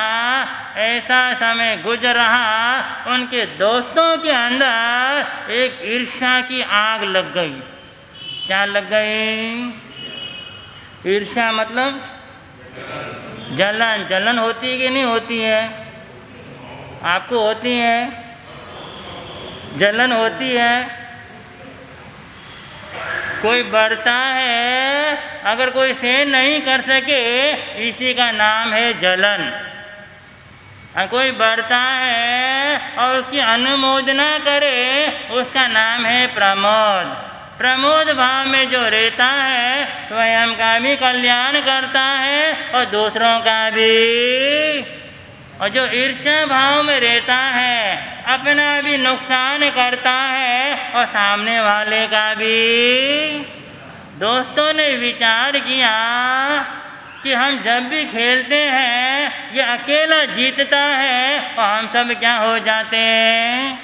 ऐसा समय गुजर रहा, उनके दोस्तों के अंदर एक ईर्ष्या की आग लग गई। क्या लग गई? ईर्ष्या मतलब जलन होती है कि नहीं होती है? आपको होती है? जलन होती है। कोई बढ़ता है, अगर कोई सहन नहीं कर सके, इसी का नाम है जलन। कोई बढ़ता है और उसकी अनुमोदना करे, उसका नाम है प्रमोद। प्रमोद भाव में जो रहता है स्वयं का भी कल्याण करता है और दूसरों का भी। और जो ईर्ष्या भाव में रहता है अपना भी नुकसान करता है और सामने वाले का भी। दोस्तों ने विचार किया कि हम जब भी खेलते हैं ये अकेला जीतता है और हम सब क्या हो जाते हैं?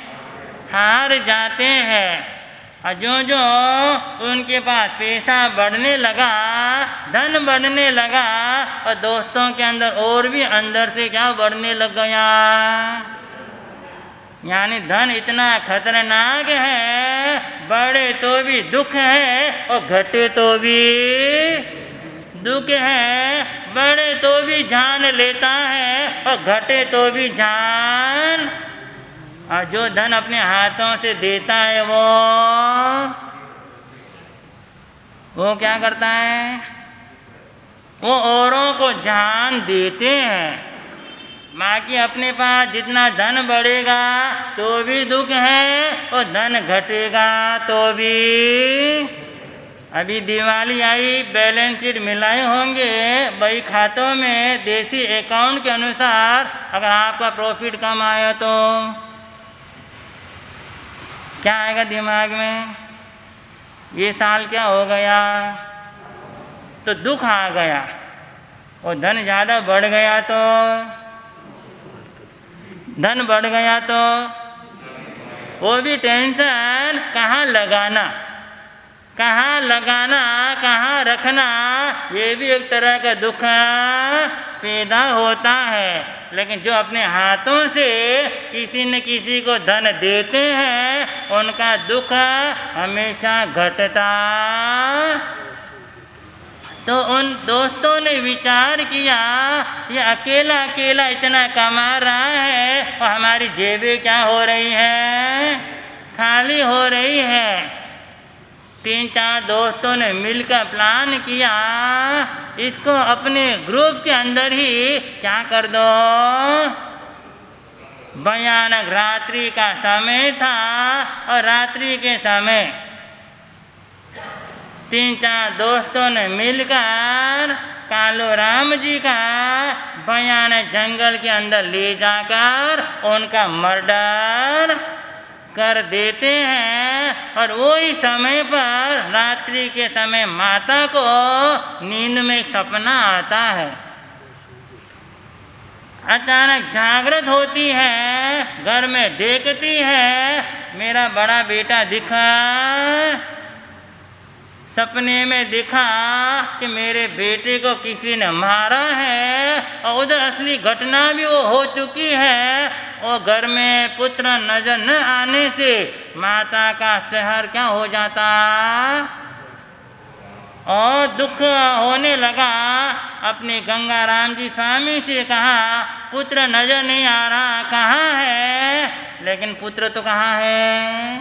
हार जाते हैं। और जो उनके पास पैसा बढ़ने लगा, धन बढ़ने लगा, और दोस्तों के अंदर और भी अंदर से क्या बढ़ने लग गया। यानी धन इतना खतरनाक है, बढ़े तो भी दुख है और घटे तो भी दुख है। बढ़े तो भी जान लेता है और घटे तो भी जान। और जो धन अपने हाथों से देता है वो क्या करता है? वो औरों को जान देते हैं। बाकी अपने पास जितना धन बढ़ेगा तो भी दुख है और धन घटेगा तो भी। अभी दिवाली आई, बैलेंस शीट मिलाए होंगे बही खातों में। देसी अकाउंट के अनुसार अगर आपका प्रॉफिट कम आया तो क्या आएगा दिमाग में? ये साल क्या हो गया? तो दुख आ गया। और धन ज़्यादा बढ़ गया तो वो भी टेंशन, कहाँ लगाना, कहाँ रखना, ये भी एक तरह का दुख पैदा होता है। लेकिन जो अपने हाथों से किसी न किसी को धन देते हैं उनका दुख हमेशा घटता। तो उन दोस्तों ने विचार किया ये अकेला इतना कमा रहा है और हमारी जेबें क्या हो रही हैं? खाली हो रही है। 3-4 दोस्तों ने मिलकर प्लान किया, इसको अपने ग्रुप के अंदर ही क्या कर दो। भयानक रात्रि का समय था और रात्रि के समय 3-4 दोस्तों ने मिलकर कालू राम जी का भयानक जंगल के अंदर ले जाकर उनका मर्डर कर देते हैं। और वही समय पर रात्रि के समय माता को नींद में एक सपना आता है। अचानक जागृत होती है, घर में देखती है मेरा बड़ा बेटा दिखा। सपने में दिखा कि मेरे बेटे को किसी ने मारा है और उधर असली घटना भी वो हो चुकी है। और घर में पुत्र नजर न आने से माता का शहर क्या हो जाता और दुख होने लगा। अपने गंगाराम जी स्वामी से कहा पुत्र नजर नहीं आ रहा, कहाँ है? लेकिन पुत्र तो कहाँ है?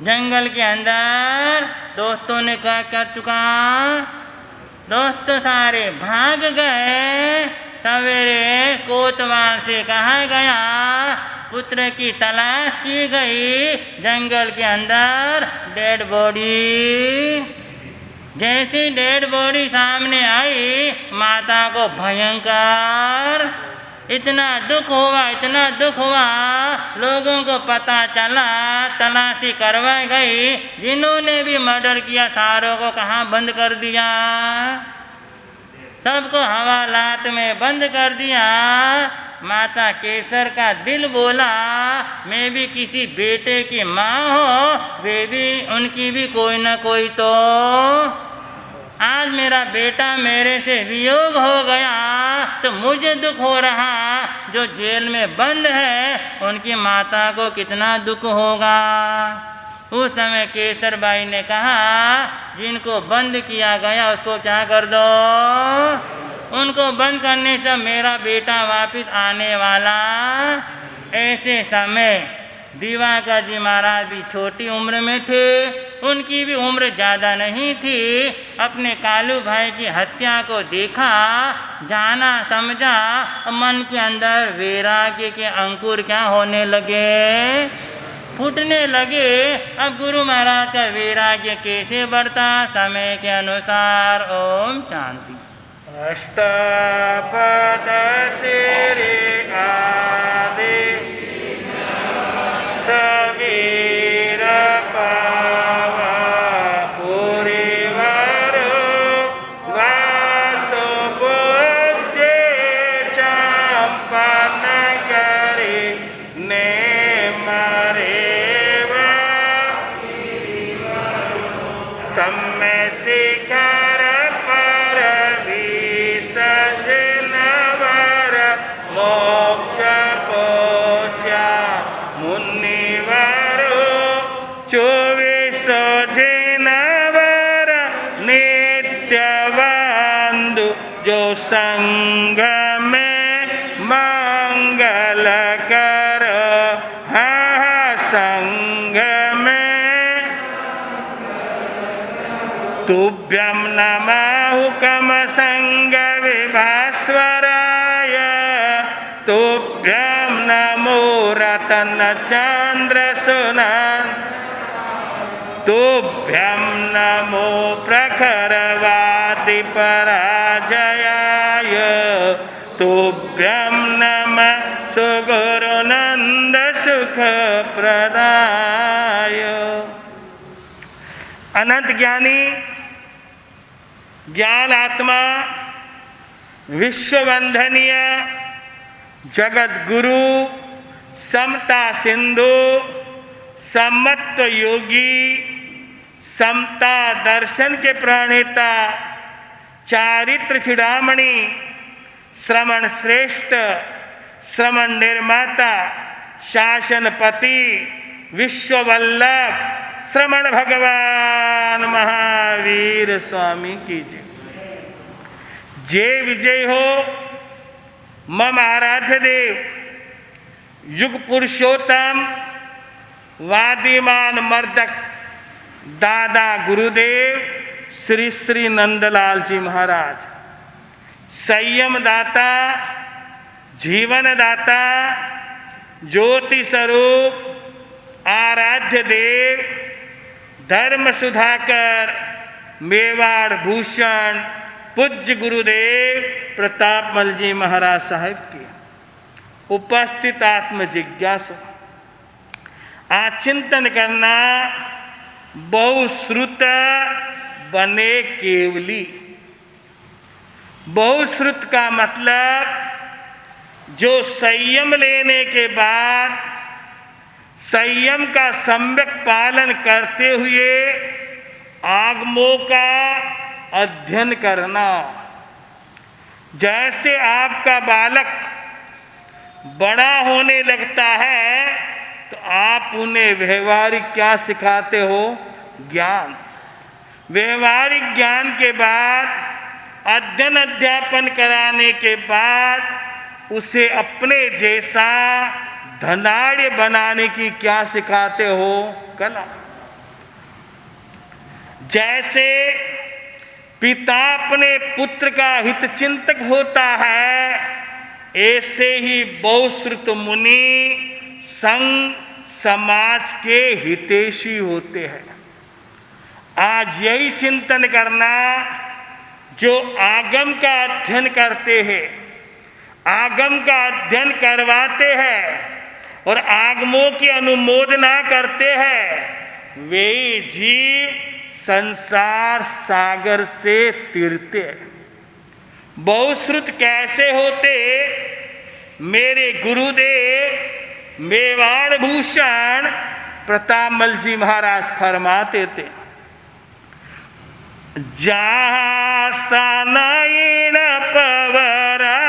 जंगल के अंदर। दोस्तों ने क्या कर चुका? दोस्त सारे भाग गए। सवेरे कोतवाल से कहा गया, पुत्र की तलाश की गई। जंगल के अंदर डेड बॉडी। जैसी डेड बॉडी सामने आई, माता को भयंकर इतना दुख हुआ। लोगों को पता चला, तलाशी करवाई गई। जिन्होंने भी मर्डर किया सारों को कहाँ बंद कर दिया? सबको हवालात में बंद कर दिया। माता केसर का दिल बोला, मैं भी किसी बेटे की माँ हो, वे भी उनकी भी कोई ना कोई तो। आज मेरा बेटा मेरे से वियोग हो गया तो मुझे दुख हो रहा। जो जेल में बंद है उनकी माता को कितना दुख होगा। उस समय केसर बाई ने कहा, जिनको बंद किया गया उसको क्या कर दो? उनको बंद करने से मेरा बेटा वापस आने वाला। ऐसे समय दिवाकर जी महाराज भी छोटी उम्र में थे, उनकी भी उम्र ज़्यादा नहीं थी। अपने कालू भाई की हत्या को देखा, जाना समझा, मन के अंदर वैराग्य के अंकुर क्या होने लगे? फूटने लगे। अब गुरु महाराज का वैराग्य कैसे बढ़ता? समय के अनुसार। ओम शांति। अष्टपद श्री आदि वीर पावा पुरीवर वासु पूज्य चंपन करी ने मरेवा सम्य शिखर पर विसर्जनवर मोक्ष पोचा मुनिवरो 24 जनवर नित्य बंधु जो संग में मंगल कर। हाँ संग में तुभ्यं नमः हुकम संग विभास्वराय। तुभ्यं नमो रतन चंद्र सुनन। तुभ्यं नमो प्रखरवादि पराजयाय। तुभ्यं नमः सुगुरुनंद सुख प्रदाय। अनंत ज्ञानी ज्ञान आत्मा विश्ववंदनीय जगत गुरु समता सिंधु सम्मत योगी समता दर्शन के प्रणेता चारित्र चिड़ामणि श्रमण श्रेष्ठ श्रमण निर्माता शासनपति विश्ववल्लभ श्रमण भगवान महावीर स्वामी की जय। जय विजय हो मम आराध्य देव युग पुरुषोत्तम वादिमान मर्दक दादा गुरुदेव श्री श्री नंदलाल जी महाराज, संयम दाता जीवन दाता ज्योति स्वरूप आराध्य देव धर्म सुधाकर मेवाड़ भूषण पूज्य गुरुदेव प्रतापमल जी महाराज साहब की उपस्थित आत्म जिज्ञासु आचिंतन करना बहुश्रुत बने केवली। बहुश्रुत का मतलब जो संयम लेने के बाद संयम का सम्यक पालन करते हुए आगमों का अध्ययन करना। जैसे आपका बालक बड़ा होने लगता है तो आप उन्हें व्यवहारिक क्या सिखाते हो? ज्ञान। व्यवहारिक ज्ञान के बाद अध्ययन अध्यापन कराने के बाद उसे अपने जैसा धनाढ़ बनाने की क्या सिखाते हो? कला। जैसे पिता अपने पुत्र का हित चिंतक होता है, ऐसे ही बहुश्रुत मुनि संघ समाज के हितैषी होते हैं। आज यही चिंतन करना, जो आगम का अध्ययन करते हैं, आगम का अध्ययन करवाते हैं और आगमों की अनुमोदना करते हैं, वे जीव संसार सागर से तिरते। बहुश्रुत कैसे होते? मेरे गुरुदेव मेवाड़ भूषण प्रतापमल जी महाराज फरमाते थे, जहाँ सनयन पवरा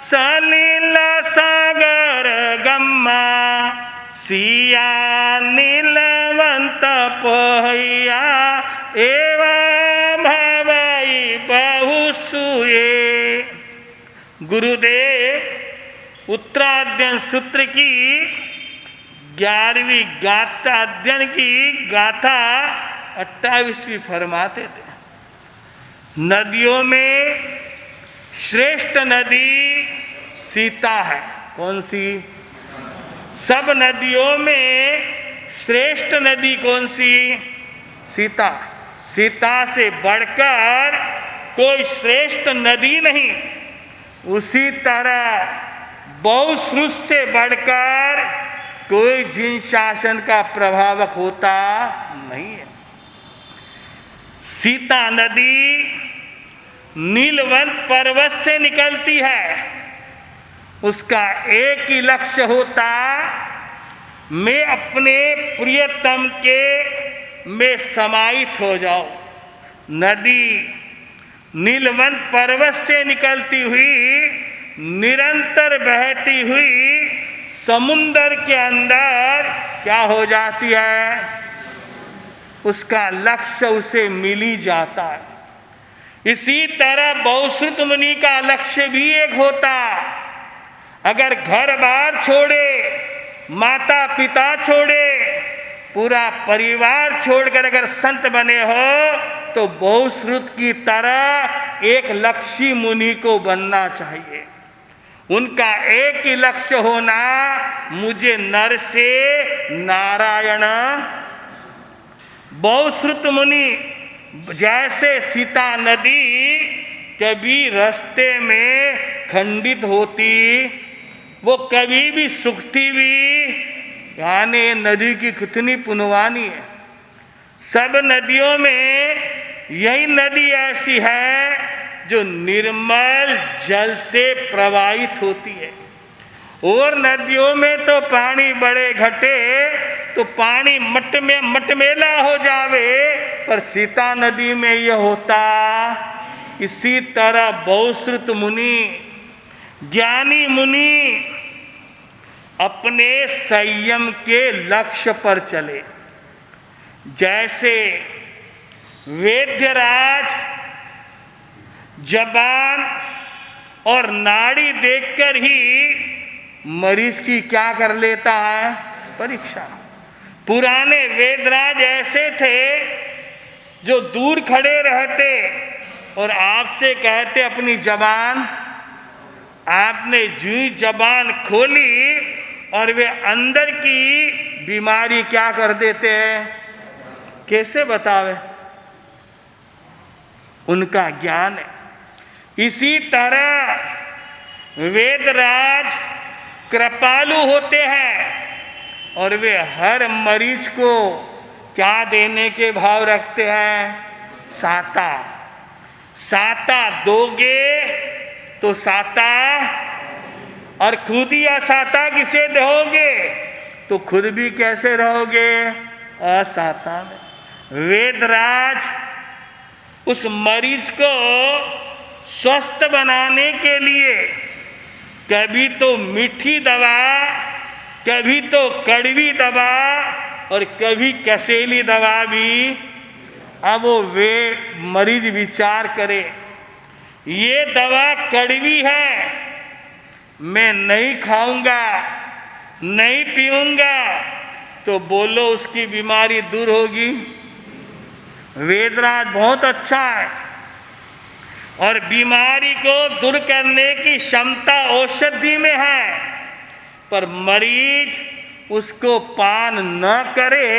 सलील सागर गम्मा सिया नीलवंत पहैया एवं भवई बहुसुए। गुरुदेव उत्तराध्ययन सूत्र की 11वीं गाथा अध्ययन की गाथा 28वीं फरमाते थे, नदियों में श्रेष्ठ नदी सीता है। कौन सी? सब नदियों में श्रेष्ठ नदी कौन सी? सीता। सीता से बढ़कर कोई श्रेष्ठ नदी नहीं। उसी तरह बहुश्रुत से बढ़कर कोई जिन शासन का प्रभावक होता नहीं है। सीता नदी नीलवंत पर्वत से निकलती है। उसका एक ही लक्ष्य होता, मैं अपने प्रियतम के में समाहित हो जाऊं। नदी नीलवंत पर्वत से निकलती हुई निरंतर बहती हुई समुंदर के अंदर क्या हो जाती है? उसका लक्ष्य उसे मिल ही जाता है। इसी तरह बहुश्रुत मुनि का लक्ष्य भी एक होता। अगर घर बार छोड़े, माता पिता छोड़े, पूरा परिवार छोड़कर अगर संत बने हो तो बहुश्रुत की तरह एक लक्ष्य मुनि को बनना चाहिए। उनका एक ही लक्ष्य होना, मुझे नर से नारायण। बहुश्रुत मुनि जैसे सीता नदी कभी रास्ते में खंडित होती, वो कभी भी सूखती भी, यानी नदी की कितनी पुनवानी है। सब नदियों में यही नदी ऐसी है जो निर्मल जल से प्रवाहित होती है। और नदियों में तो पानी बड़े घटे तो पानी मटमेला हो जावे, पर सीता नदी में यह होता। इसी तरह बहुश्रुत मुनि, ज्ञानी मुनि अपने संयम के लक्ष्य पर चले। जैसे वैद्यराज जबान और नाड़ी देखकर ही मरीज की क्या कर लेता है? परीक्षा। पुराने वेदराज ऐसे थे जो दूर खड़े रहते और आपसे कहते अपनी जबान। आपने जी जबान खोली और वे अंदर की बीमारी क्या कर देते हैं? कैसे बतावे? उनका ज्ञान है। इसी तरह वेदराज कृपालु होते हैं और वे हर मरीज को क्या देने के भाव रखते हैं? साता। साता दोगे तो साता, और खुद ही असाता किसे दोगे तो खुद भी कैसे रहोगे? असाता में। वेदराज उस मरीज को स्वस्थ बनाने के लिए कभी तो मीठी दवा, कभी तो कड़वी दवा और कभी कसेली दवा भी। अब वे मरीज विचार करे, ये दवा कड़वी है, मैं नहीं खाऊंगा, नहीं पीऊंगा, तो बोलो उसकी बीमारी दूर होगी? वेदराज बहुत अच्छा है और बीमारी को दूर करने की क्षमता औषधि में है, पर मरीज उसको पान न करे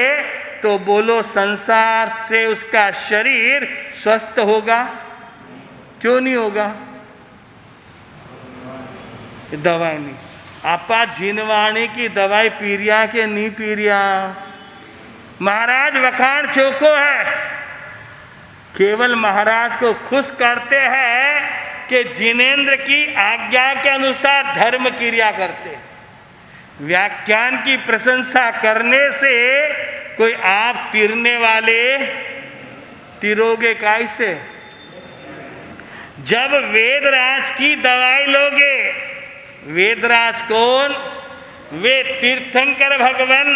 तो बोलो संसार से उसका शरीर स्वस्थ होगा? क्यों नहीं होगा? दवाई नहीं। आपा जिनवाणी की दवाई पी रिया के नहीं पी रिया? महाराज वखाण चौको है, केवल महाराज को खुश करते हैं कि जिनेंद्र की आज्ञा के अनुसार धर्म क्रिया करते। व्याख्यान की प्रशंसा करने से कोई आप तिरने वाले तिरोगे कैसे? जब वेदराज की दवाई लोगे, वेदराज कौन? वे तीर्थंकर भगवान,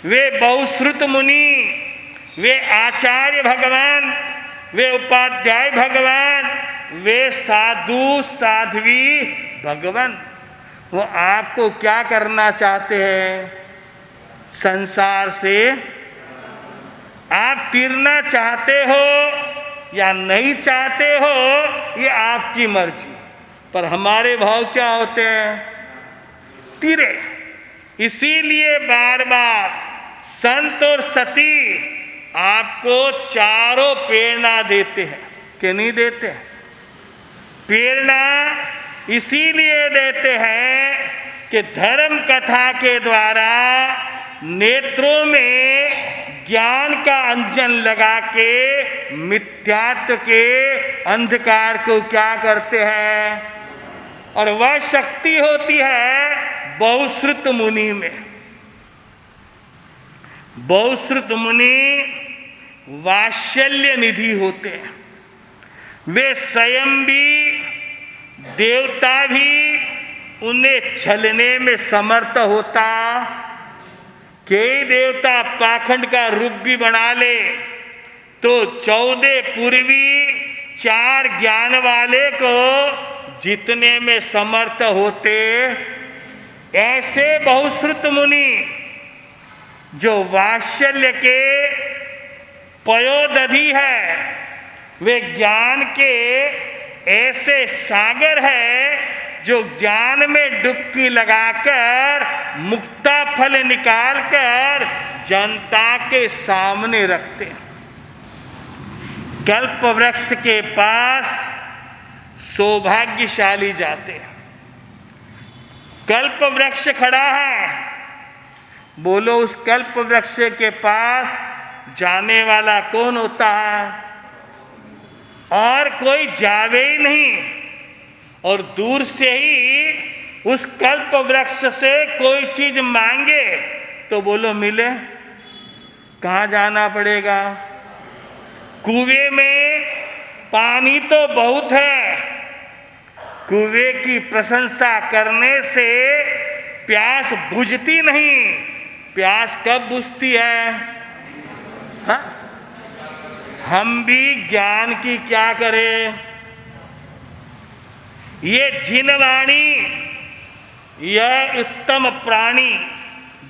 वे बहुश्रुत मुनि, वे आचार्य भगवान, वे उपाध्याय भगवान, वे साधु साध्वी भगवान। वो आपको क्या करना चाहते हैं? संसार से आप तिरना चाहते हो या नहीं चाहते हो, ये आपकी मर्जी, पर हमारे भाव क्या होते हैं? तिरे। इसीलिए बार बार संत और सती आपको चारों प्रेरणा देते हैं कि नहीं देते? प्रेरणा इसीलिए देते हैं कि धर्म कथा के द्वारा नेत्रों में ज्ञान का अंजन लगा के मिथ्यात्व के अंधकार को क्या करते हैं? और वह शक्ति होती है बहुश्रुत मुनि में। बहुश्रुत मुनि वात्सल्य निधि होते हैं। वे स्वयं भी, देवता भी उन्हें छलने में समर्थ होता। कई देवता पाखंड का रूप भी बना ले तो 14 पूर्वी 4 ज्ञान वाले को जितने में समर्थ होते। ऐसे बहुश्रुत मुनि जो वात्सल्य के पयोदधि है, वे ज्ञान के ऐसे सागर है जो ज्ञान में डुबकी लगाकर मुक्ता फल निकालकर जनता के सामने रखते हैं। कल्प वृक्ष के पास सौभाग्यशाली जाते हैं। कल्प वृक्ष खड़ा है, बोलो उस कल्प वृक्ष के पास जाने वाला कौन होता है? और कोई जावे ही नहीं, और दूर से ही उस कल्प वृक्ष से कोई चीज मांगे तो बोलो मिले। कहाँ जाना पड़ेगा? कुएं में पानी तो बहुत है, कुएं की प्रशंसा करने से प्यास बुझती नहीं। प्यास कब बुझती है? हाँ? हम भी ज्ञान की क्या करें? ये जिनवाणी, यह उत्तम प्राणी।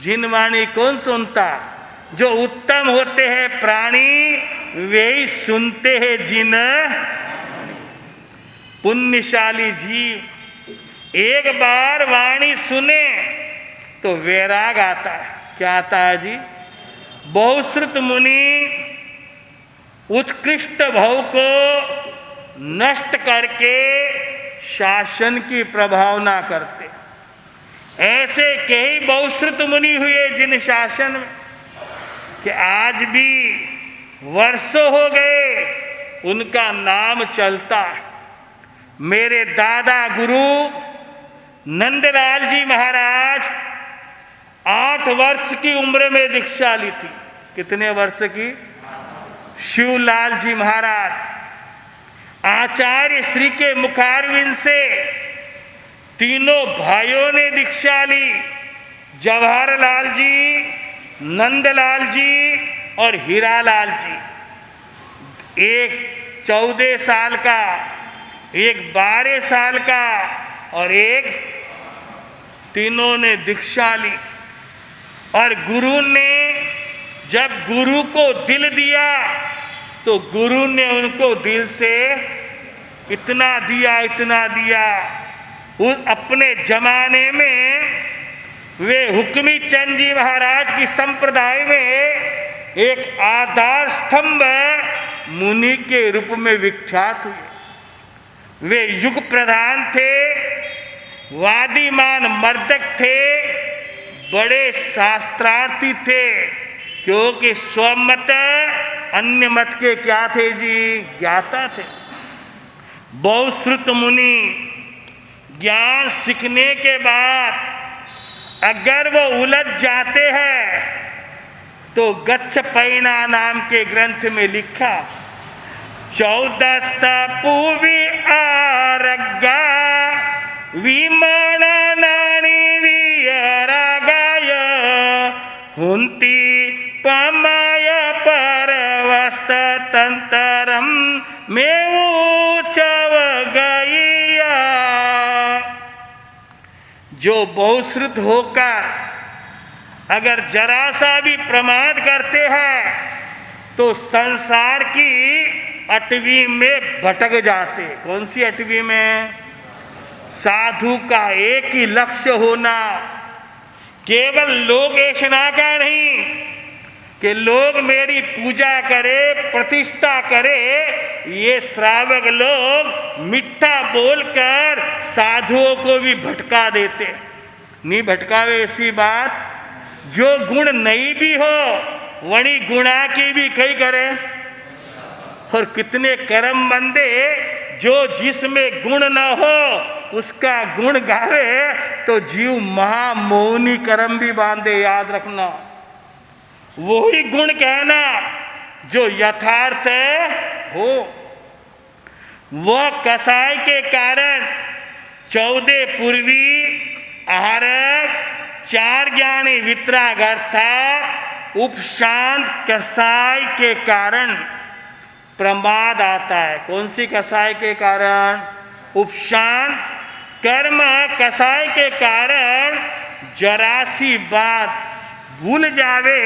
जिनवाणी कौन सुनता? जो उत्तम होते हैं प्राणी, वे ही सुनते हैं जिन। पुण्यशाली जीव एक बार वाणी सुने तो वैराग आता है। क्या आता है जी? बहुश्रुत मुनि उत्कृष्ट भाव को नष्ट करके शासन की प्रभावना करते। ऐसे कई बहुश्रुत मुनि हुए जिन शासन में कि आज भी वर्षों हो गए उनका नाम चलता है। मेरे दादा गुरु नंदलाल जी महाराज 8 वर्ष की उम्र में दीक्षा ली थी। कितने वर्ष की? शिवलाल जी महाराज। आचार्य श्री के मुखारविंद से तीनों भाइयों ने दीक्षा ली। जवाहरलाल जी, नंदलाल जी और हीरालाल जी। एक 14 साल का, एक 12 साल का और एक, तीनों ने दीक्षा ली। और गुरु ने जब गुरु को दिल दिया तो गुरु ने उनको दिल से इतना दिया, इतना दिया। उस अपने जमाने में वे हुक्मी चंद जी महाराज की संप्रदाय में एक आधार स्तंभ मुनि के रूप में विख्यात हुए। वे युग प्रधान थे, वादीमान मर्दक थे, बड़े शास्त्रार्थी थे, क्योंकि स्वमत अन्य मत के क्या थे जी? ज्ञाता थे। बहुश्रुत मुनि ज्ञान सीखने के बाद अगर वो उलझ जाते हैं तो गच्छ पैना नाम के ग्रंथ में लिखा 14 पूवी आरगा विमाना नानी विरागाय हुंती पमाय परवस तंतरम में ऊंचव गईया। जो बहुश्रुत होकर अगर जरा सा भी प्रमाद करते हैं तो संसार की अटवी में भटक जाते। कौन सी अटवी में? साधु का एक ही लक्ष्य होना, केवल लोक ऐशना का नहीं कि लोग मेरी पूजा करे, प्रतिष्ठा करे। ये श्रावक लोग मिठ्ठा बोलकर साधुओं को भी भटका देते। नहीं भटकावे ऐसी बात, जो गुण नहीं भी हो वणी गुणा की भी कई करे। और कितने कर्म बंदे जो जिसमें गुण न हो उसका गुण गावे तो जीव महामौनी कर्म भी बांधे। याद रखना, वही गुण कहना जो यथार्थ हो। वह कसाय के कारण 14 पूर्वी आहारक 4 ज्ञानी वितरागर्था उपशांत कसाय के कारण प्रमाद आता है। कौन सी कसाय के कारण? उपशांत कर्म कसाय के कारण जरा सी बात भूल जावे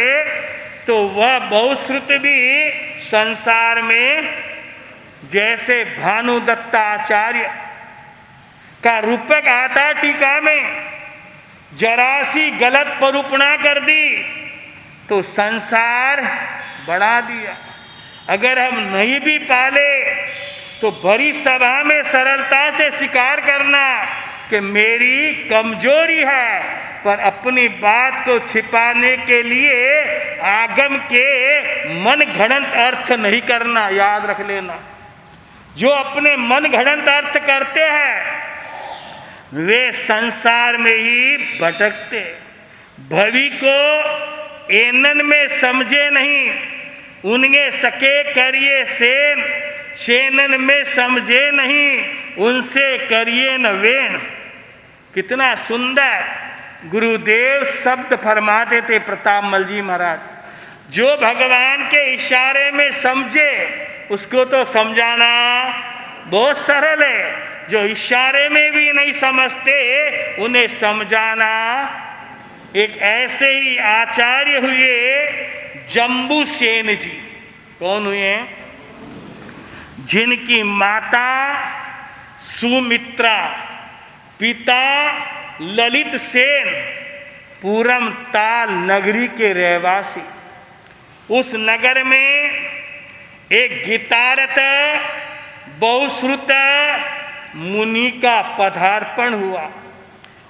तो वह बहुश्रुत भी संसार में, जैसे भानुदत्ता आचार्य का रूपक आता टीका में, जरा सी गलत परूपणा कर दी तो संसार बढ़ा दिया। अगर हम नहीं भी पाले तो भरी सभा में सरलता से स्वीकार करना कि मेरी कमजोरी है, पर अपनी बात को छिपाने के लिए आगम के मन घड़ंत अर्थ नहीं करना। याद रख लेना, जो अपने मन घड़ंत अर्थ करते हैं वे संसार में ही भटकते। भवि को एनन में समझे नहीं, उनके सके करिए सेन, शेनन में समझे नहीं, उनसे करिए न वेण। कितना सुंदर गुरुदेव शब्द फरमाते थे प्रतापमल जी महाराज। जो भगवान के इशारे में समझे उसको तो समझाना बहुत सरल है, जो इशारे में भी नहीं समझते उन्हें समझाना। एक ऐसे ही आचार्य हुए जम्बू सेन जी। कौन हुए? जिनकी माता सुमित्रा, पिता ललित सेन पूरम ताल नगरी के रहवासी। उस नगर में एक गीतारत बहुश्रुत मुनि का पदार्पण हुआ।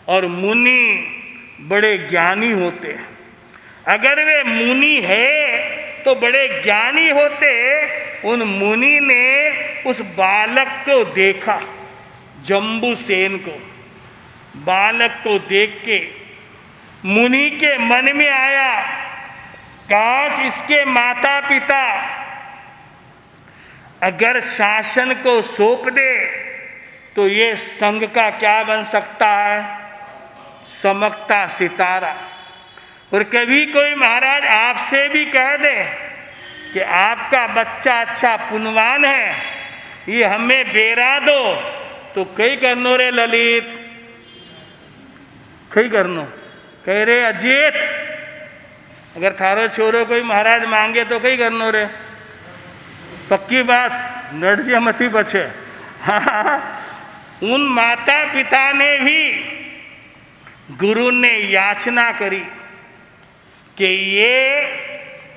और मुनि बड़े ज्ञानी होते, अगर वे मुनि है तो बड़े ज्ञानी होते। उन मुनि ने उस बालक को देखा, जम्बूसेन को। बालक को देख के मुनि के मन में आया, काश इसके माता पिता अगर शासन को सौंप दे तो ये संघ का क्या बन सकता है, चमकता सितारा। और कभी कोई महाराज आपसे भी कह दे कि आपका बच्चा अच्छा पुण्यवान है, ये हमें बेरा दो, तो कई करनो रे ललित, कई करनो कह रे अजीत, अगर थारो छोरो कोई महाराज मांगे तो कई करनो रे, पक्की बात, नड़जिया मती बचे। हाँ, उन माता पिता ने भी गुरु ने याचना करी कि ये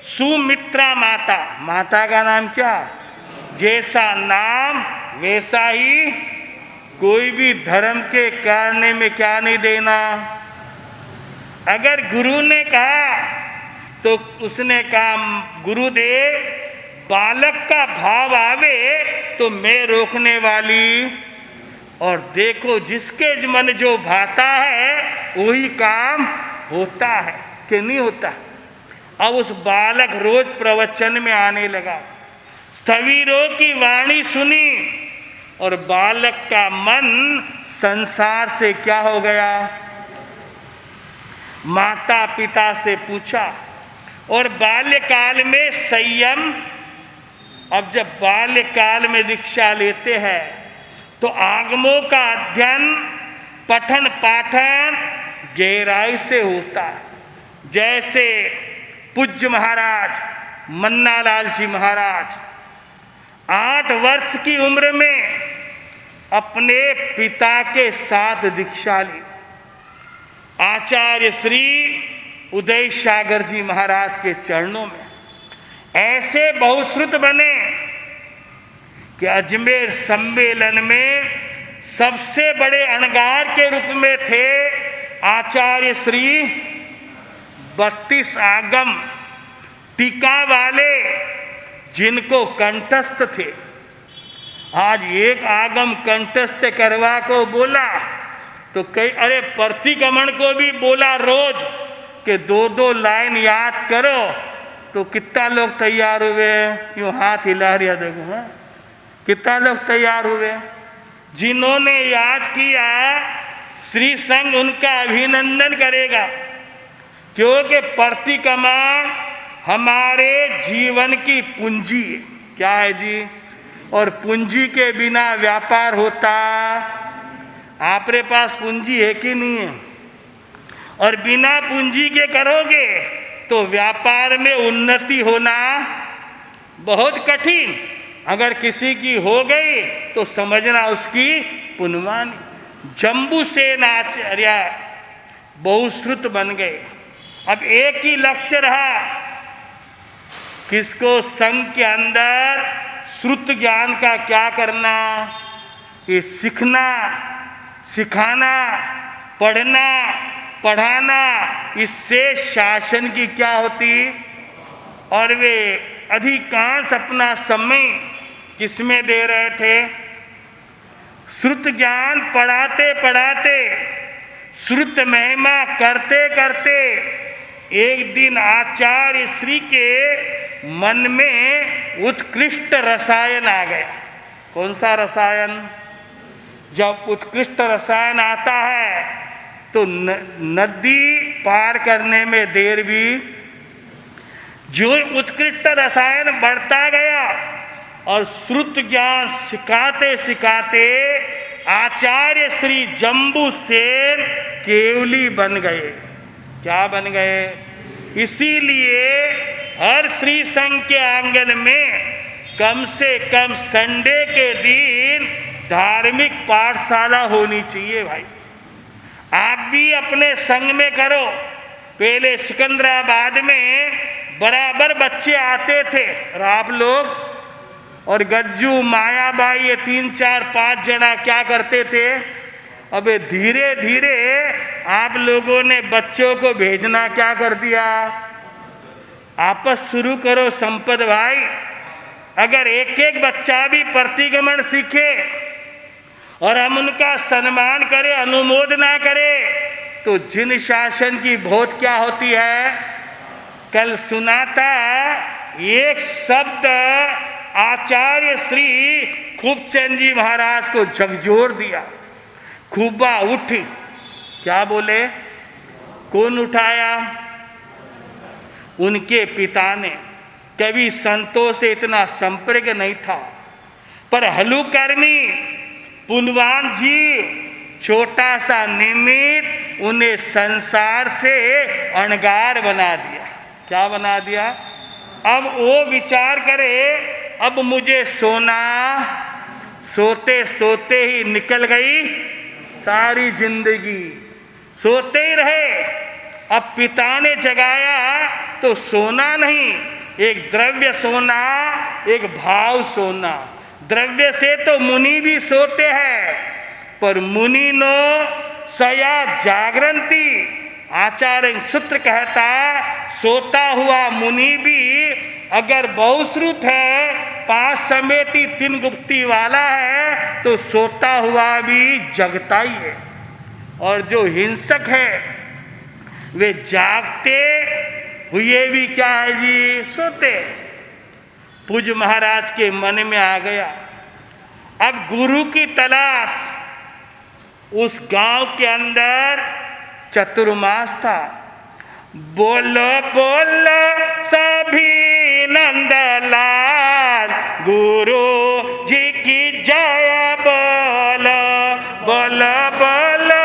सुमित्रा माता, माता का नाम क्या, जैसा नाम वैसा ही कोई भी धर्म के करने में क्या नहीं देना। अगर गुरु ने कहा तो उसने कहा गुरुदेव बालक का भाव आवे तो मैं रोकने वाली। और देखो जिसके मन जो भाता है वही काम होता है कि नहीं होता। अब उस बालक रोज प्रवचन में आने लगा, स्थविरों की वाणी सुनी और बालक का मन संसार से क्या हो गया, माता पिता से पूछा। और बाल्यकाल में संयम, अब जब बाल्यकाल में दीक्षा लेते हैं तो आगमों का अध्ययन पठन पाठन गहराई से होता है। जैसे पूज्य महाराज मन्नालाल जी महाराज 8 वर्ष की उम्र में अपने पिता के साथ दीक्षा ली। आचार्य श्री उदय सागर जी महाराज के चरणों में ऐसे बहुश्रुत बने कि अजमेर सम्मेलन में सबसे बड़े अणगार के रूप में थे आचार्य श्री 32 आगम टीका वाले, जिनको कंठस्थ थे। आज एक आगम कंठस्थ करवा को बोला तो कई, अरे प्रतिक्रमण को भी बोला रोज कि 2-2 लाइन याद करो, तो कितना लोग तैयार हुए, यूँ हाथ हिला रहा देखो। हाँ, कितना लोग तैयार हुए। जिन्होंने याद किया श्री संघ उनका अभिनंदन करेगा, क्योंकि प्रतिक्रमण हमारे जीवन की पूंजी है। क्या है जी? और पूंजी के बिना व्यापार होता, आपके पास पूंजी है कि नहीं है? और बिना पूंजी के करोगे तो व्यापार में उन्नति होना बहुत कठिन। अगर किसी की हो गई तो समझना उसकी पुण्यवानी। जम्बूसेन आचार्य बहुश्रुत बन गए। अब एक ही लक्ष्य रहा, किसको संघ के अंदर श्रुत ज्ञान का क्या करना, ये सीखना, सिखाना, पढ़ना, पढ़ाना। इससे शासन की क्या होती। और वे अधिकांश अपना समय किसमें दे रहे थे, श्रुत ज्ञान पढ़ाते पढ़ाते, श्रुत महिमा करते करते एक दिन आचार्य श्री के मन में उत्कृष्ट रसायन आ गया। कौन सा रसायन? जब उत्कृष्ट रसायन आता है तो नदी पार करने में देर भी। जो उत्कृष्ट रसायन बढ़ता गया और श्रुत ज्ञान सिखाते सिखाते आचार्य श्री जम्बूसेन केवली बन गए। क्या बन गए? इसीलिए हर श्री संघ के आंगन में कम से कम संडे के दिन धार्मिक पाठशाला होनी चाहिए भाई। आप भी अपने संघ में करो। पहले सिकंदराबाद में बराबर बच्चे आते थे और आप लोग और गज्जू, मायाबाई, ये 3 4 5 जना क्या करते थे, अबे धीरे धीरे आप लोगों ने बच्चों को भेजना क्या कर दिया, आपस शुरू करो संपत भाई। अगर एक एक बच्चा भी प्रतिगमन सीखे और हम उनका सम्मान करें, अनुमोदना करें, तो जिन शासन की भोज क्या होती है। कल सुना था एक शब्द आचार्य श्री खूबचंद जी महाराज को झकझोर दिया, खूबा उठ। क्या बोले, कौन उठाया, उनके पिता ने। कभी संतों से इतना संपर्क नहीं था, पर हलुकर्णी पुनवान जी छोटा सा निमित्त उन्हें संसार से अणगार बना दिया। क्या बना दिया, अब वो विचार करे, अब मुझे सोना, सोते सोते ही निकल गई सारी जिंदगी, सोते ही रहे। अब पिता ने जगाया तो सोना नहीं, एक द्रव्य सोना, एक भाव सोना। द्रव्य से तो मुनि भी सोते हैं, पर मुनि नो सया जागरंती। आचार्य सूत्र कहता, सोता हुआ मुनि भी अगर बहुश्रुत है, 5 समेती 3 गुप्ती वाला है, तो सोता हुआ भी जगता ही है। और जो हिंसक है वे जागते हुए भी क्या है जी, सोते। पूज महाराज के मन में आ गया, अब गुरु की तलाश। उस गांव के अंदर चतुर्मास था। बोलो बोलो सभी नंदलाल, गुरु जी की जय बोलो। बोलो बोलो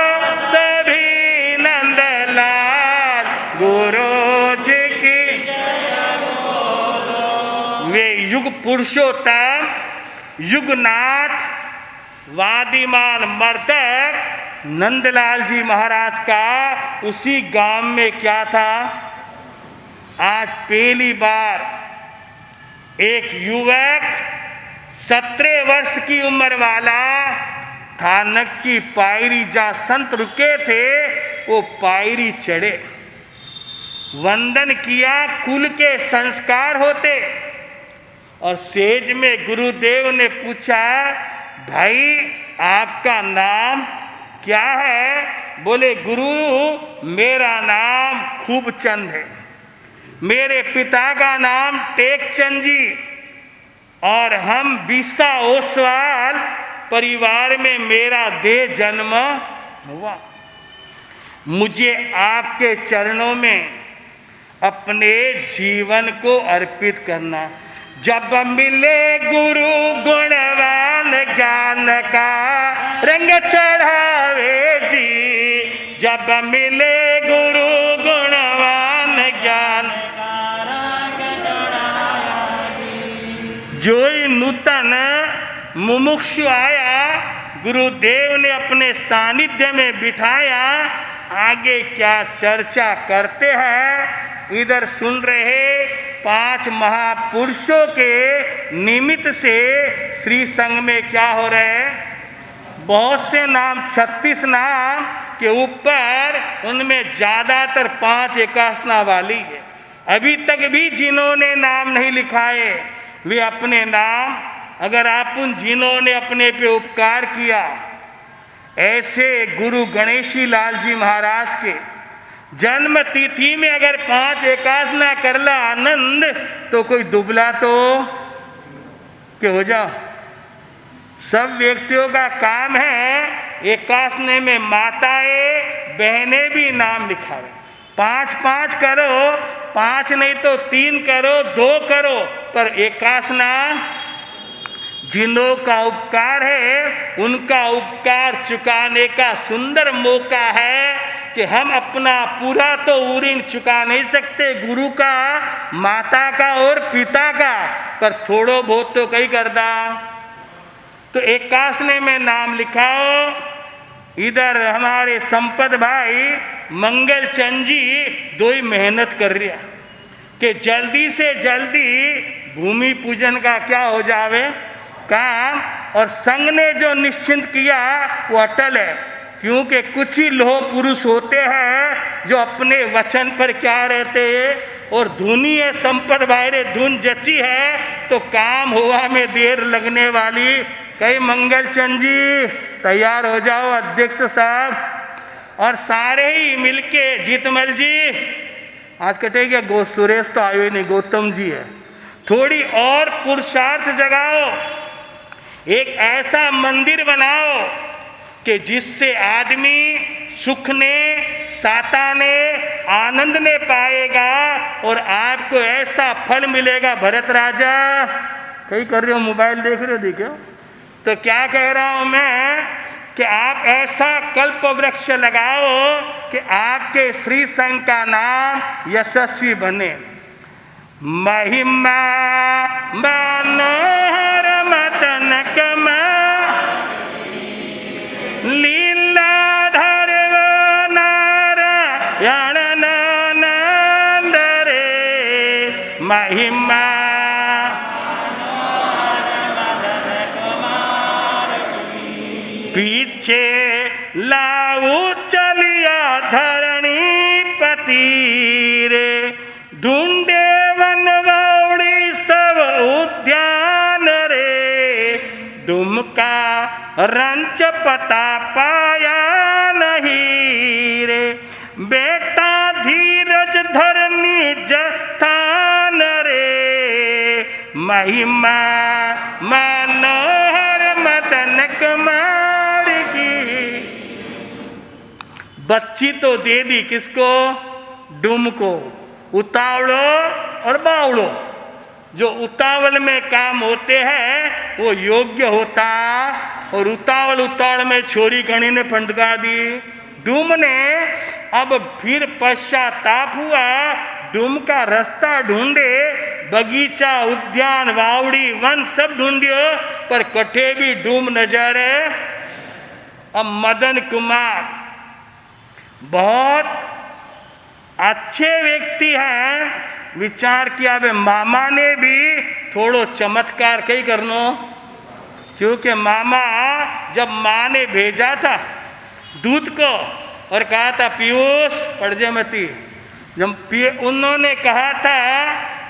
सभी नंदलाल, गुरु जी की जय बोलो। वे युग पुरुषोत्तम, युगनाथ, वादिमान मर्दक नंदलाल जी महाराज का उसी गांव में क्या था। आज पहली बार एक युवक 17 वर्ष की उम्र वाला थानक की पायरी, जहाँ संत रुके थे, वो पायरी चढ़े, वंदन किया। कुल के संस्कार होते। और सेज में गुरुदेव ने पूछा, भाई आपका नाम क्या है। बोले, गुरु मेरा नाम खूबचंद है, मेरे पिता का नाम टेकचंद जी, और हम बिस्सा ओसवाल परिवार में मेरा देह जन्म हुआ। मुझे आपके चरणों में अपने जीवन को अर्पित करना। जब मिले गुरु गुणवान, ज्ञान का रंग चढ़ावे जी। जब मिले गुरु गुणवान, ज्ञान का रंग चढ़ावे। जो ही नूतन मुमुक्षु आया, गुरुदेव ने अपने सानिध्य में बिठाया। आगे क्या चर्चा करते हैं, इधर सुन रहे। 5 महापुरुषों के निमित्त से श्री संघ में क्या हो रहे हैं, बहुत से नाम, 36 नाम के ऊपर, उनमें ज़्यादातर 5 एकासना वाली है। अभी तक भी जिन्होंने नाम नहीं लिखाए, वे अपने नाम, अगर आप उन जिन्होंने अपने पे उपकार किया, ऐसे गुरु गणेशी लाल जी महाराज के जन्म तिथि में अगर 5 एकासना करला आनंद, तो कोई दुबला तो क्या हो जाओ। सब व्यक्तियों का काम है एकासने में माताएं बहनें भी नाम लिखावे। 5-5 करो, 5 नहीं तो 3 करो, 2 करो, पर एकासना जिनों का उपकार है, उनका उपकार चुकाने का सुंदर मौका है कि हम अपना पूरा तो ऋण चुका नहीं सकते, गुरु का, माता का और पिता का, पर थोड़ो बहुत तो कहीं करदा। तो एकासने में नाम लिखाओ। इधर हमारे संपत भाई मंगल चंद जी 2 ही मेहनत कर रहा कि जल्दी से जल्दी भूमि पूजन का क्या हो जावे काम। और संघ ने जो निश्चिंत किया वो अटल है, क्योंकि कुछ ही लोह पुरुष होते हैं जो अपने वचन पर क्या रहते हैं। और धुनी है संपद बाहरे धुन जची है तो काम हुआ में देर लगने वाली। कई मंगलचंद जी तैयार हो जाओ अध्यक्ष साहब। और सारे ही मिलके जीतमल जी आज कटे गया, सुरेश तो आयो ही नहीं, गौतम जी है, थोड़ी और पुरुषार्थ जगाओ, एक ऐसा मंदिर बनाओ कि जिससे आदमी सुख ने साता ने आनंद ने पाएगा और आपको ऐसा फल मिलेगा। भरत राजा कहीं कर रहे हो, मोबाइल देख रहे हो देखो, तो क्या कह रहा हूं मैं कि आप ऐसा कल्प वृक्ष लगाओ कि आपके श्री संघ का नाम यशस्वी बने। महिमा मनोहर मदन कमा लीलाधर नारायण नंद रे। महिमा पीछे लाऊ चलिया धरणी पति रे। ढूंढे वनवाड़ी सब उद्यान रे। डुमका रंच पता पाया नहीं रे। बेटा धीरज धरनी जथान रे। महिमा मनोहर मदन कुमार की। बच्ची तो दे दी किसको, डुम को। उतावलो और बावड़ो, जो उतावल में काम होते हैं वो योग्य होता, और उतावल में छोरी कणी ने फंटकार दी। डूम ने अब फिर पश्चाताप हुआ, डूम का रास्ता ढूंढे, बगीचा उद्यान वावड़ी वन सब ढूंढियो पर कटे भी डूम नजर। अब मदन कुमार बहुत अच्छे व्यक्ति हैं, विचार किया वे मामा ने भी थोड़ो चमत्कार कई करनो, क्योंकि मामा जब माँ ने भेजा था दूध को और कहा था पीयूष पड़जे मती, जब उन्होंने कहा था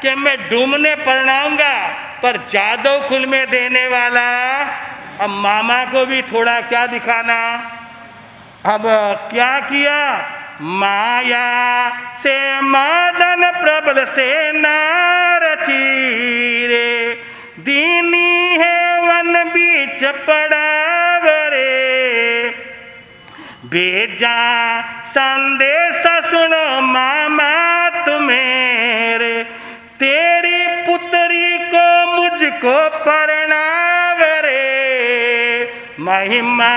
कि मैं डूमने परणाऊंगा पर जादव कुल में देने वाला। अब मामा को भी थोड़ा क्या दिखाना, अब क्या किया, माया से मदन प्रबल से नारची रे। दीनी है वन बीच पड़ावरे। भेजा संदेश सुनो मामा तुम्हेरे। तेरी पुत्री को मुझको परणावरे। महिमा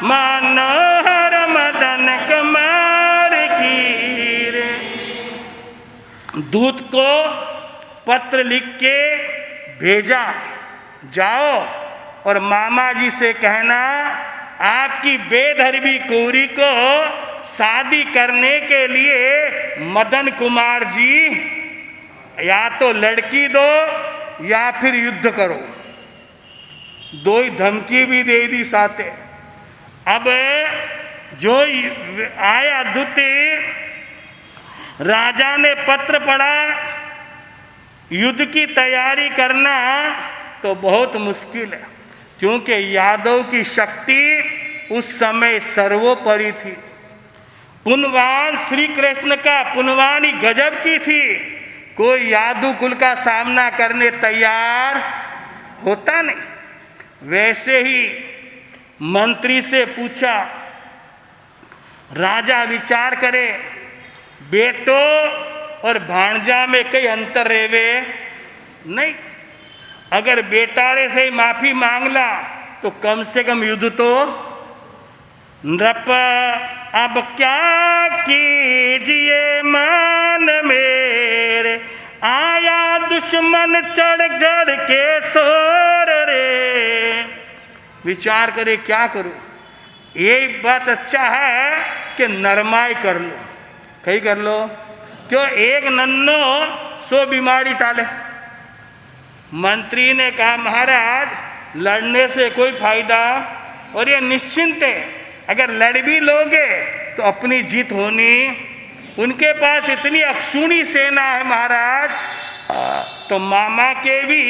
मनोहर मदन कुमार की रे। दूत को पत्र लिख के भेजा, जाओ और मामा जी से कहना आपकी बेधर्मी कुंवरी को शादी करने के लिए मदन कुमार जी या तो लड़की दो या फिर युद्ध करो। दो ही धमकी भी दे दी साथे। अब जो आया दूत, राजा ने पत्र पढ़ा, युद्ध की तैयारी करना तो बहुत मुश्किल है, क्योंकि यादव की शक्ति उस समय सर्वोपरि थी। पुनवान श्री कृष्ण का पुनवानी गजब की थी, कोई यादव कुल का सामना करने तैयार होता नहीं। वैसे ही मंत्री से पूछा, राजा विचार करे, बेटो और भांजा में कई अंतर रेवे नहीं। अगर बेटारे से ही माफी मांगला तो कम से कम युद्ध तो नृप। अब क्या कीजिए मान मेरे, आया दुश्मन चढ़ चढ़ के सोर रे। विचार करे क्या करूं। ये बात अच्छा है कि नरमाई कर लो, कहीं कर लो, क्यों एक नन्नो 100 बीमारी टाले। मंत्री ने कहा महाराज लड़ने से कोई फायदा, और ये निश्चिंत है, अगर लड़ भी लोगे तो अपनी जीत होनी। उनके पास इतनी अक्षुणी सेना है महाराज। तो मामा के भी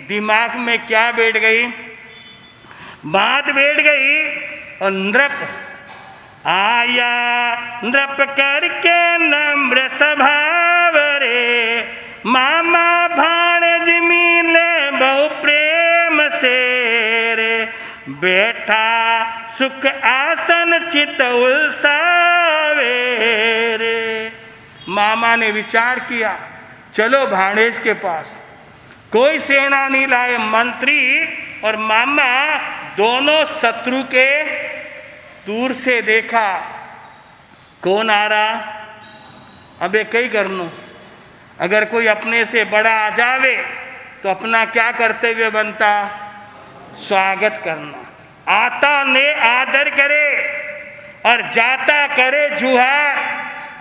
दिमाग में क्या बैठ गई, बात बैठ गई। और नृप आया नृप करके नम्र स्वभाव रे, मामा भाणज मिले बहु प्रेम से रे, बैठा सुख आसन चित उल्सावे रे। मामा ने विचार किया, चलो भाणेज के पास। कोई सेना नहीं लाए, मंत्री और मामा दोनों शत्रु के दूर से देखा, कौन आ रहा। अबे कई करनो, अगर कोई अपने से बड़ा आ जावे तो अपना क्या कर्तव्य बनता, स्वागत करना। आता ने आदर करे और जाता करे जुहार,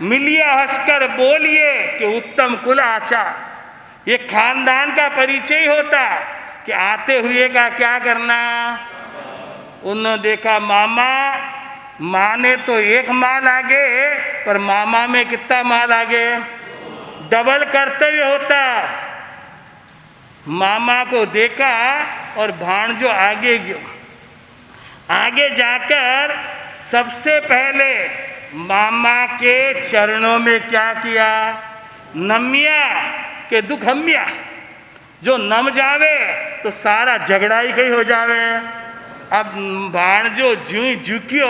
मिलिए हंसकर बोलिए कि उत्तम कुल आचा। ये खानदान का परिचय होता कि आते हुए का क्या करना। उन्होंने देखा मामा, माँ ने तो एक माल आगे, पर मामा में कितना माल आगे, डबल कर्तव्य होता। मामा को देखा और भाणजो आगे गयो। आगे जाकर सबसे पहले मामा के चरणों में क्या किया, नमिया के दुख हमिया। जो नम जावे तो सारा झगड़ा ही कहीं हो जावे। अब भाणजो ज्यों झुकियो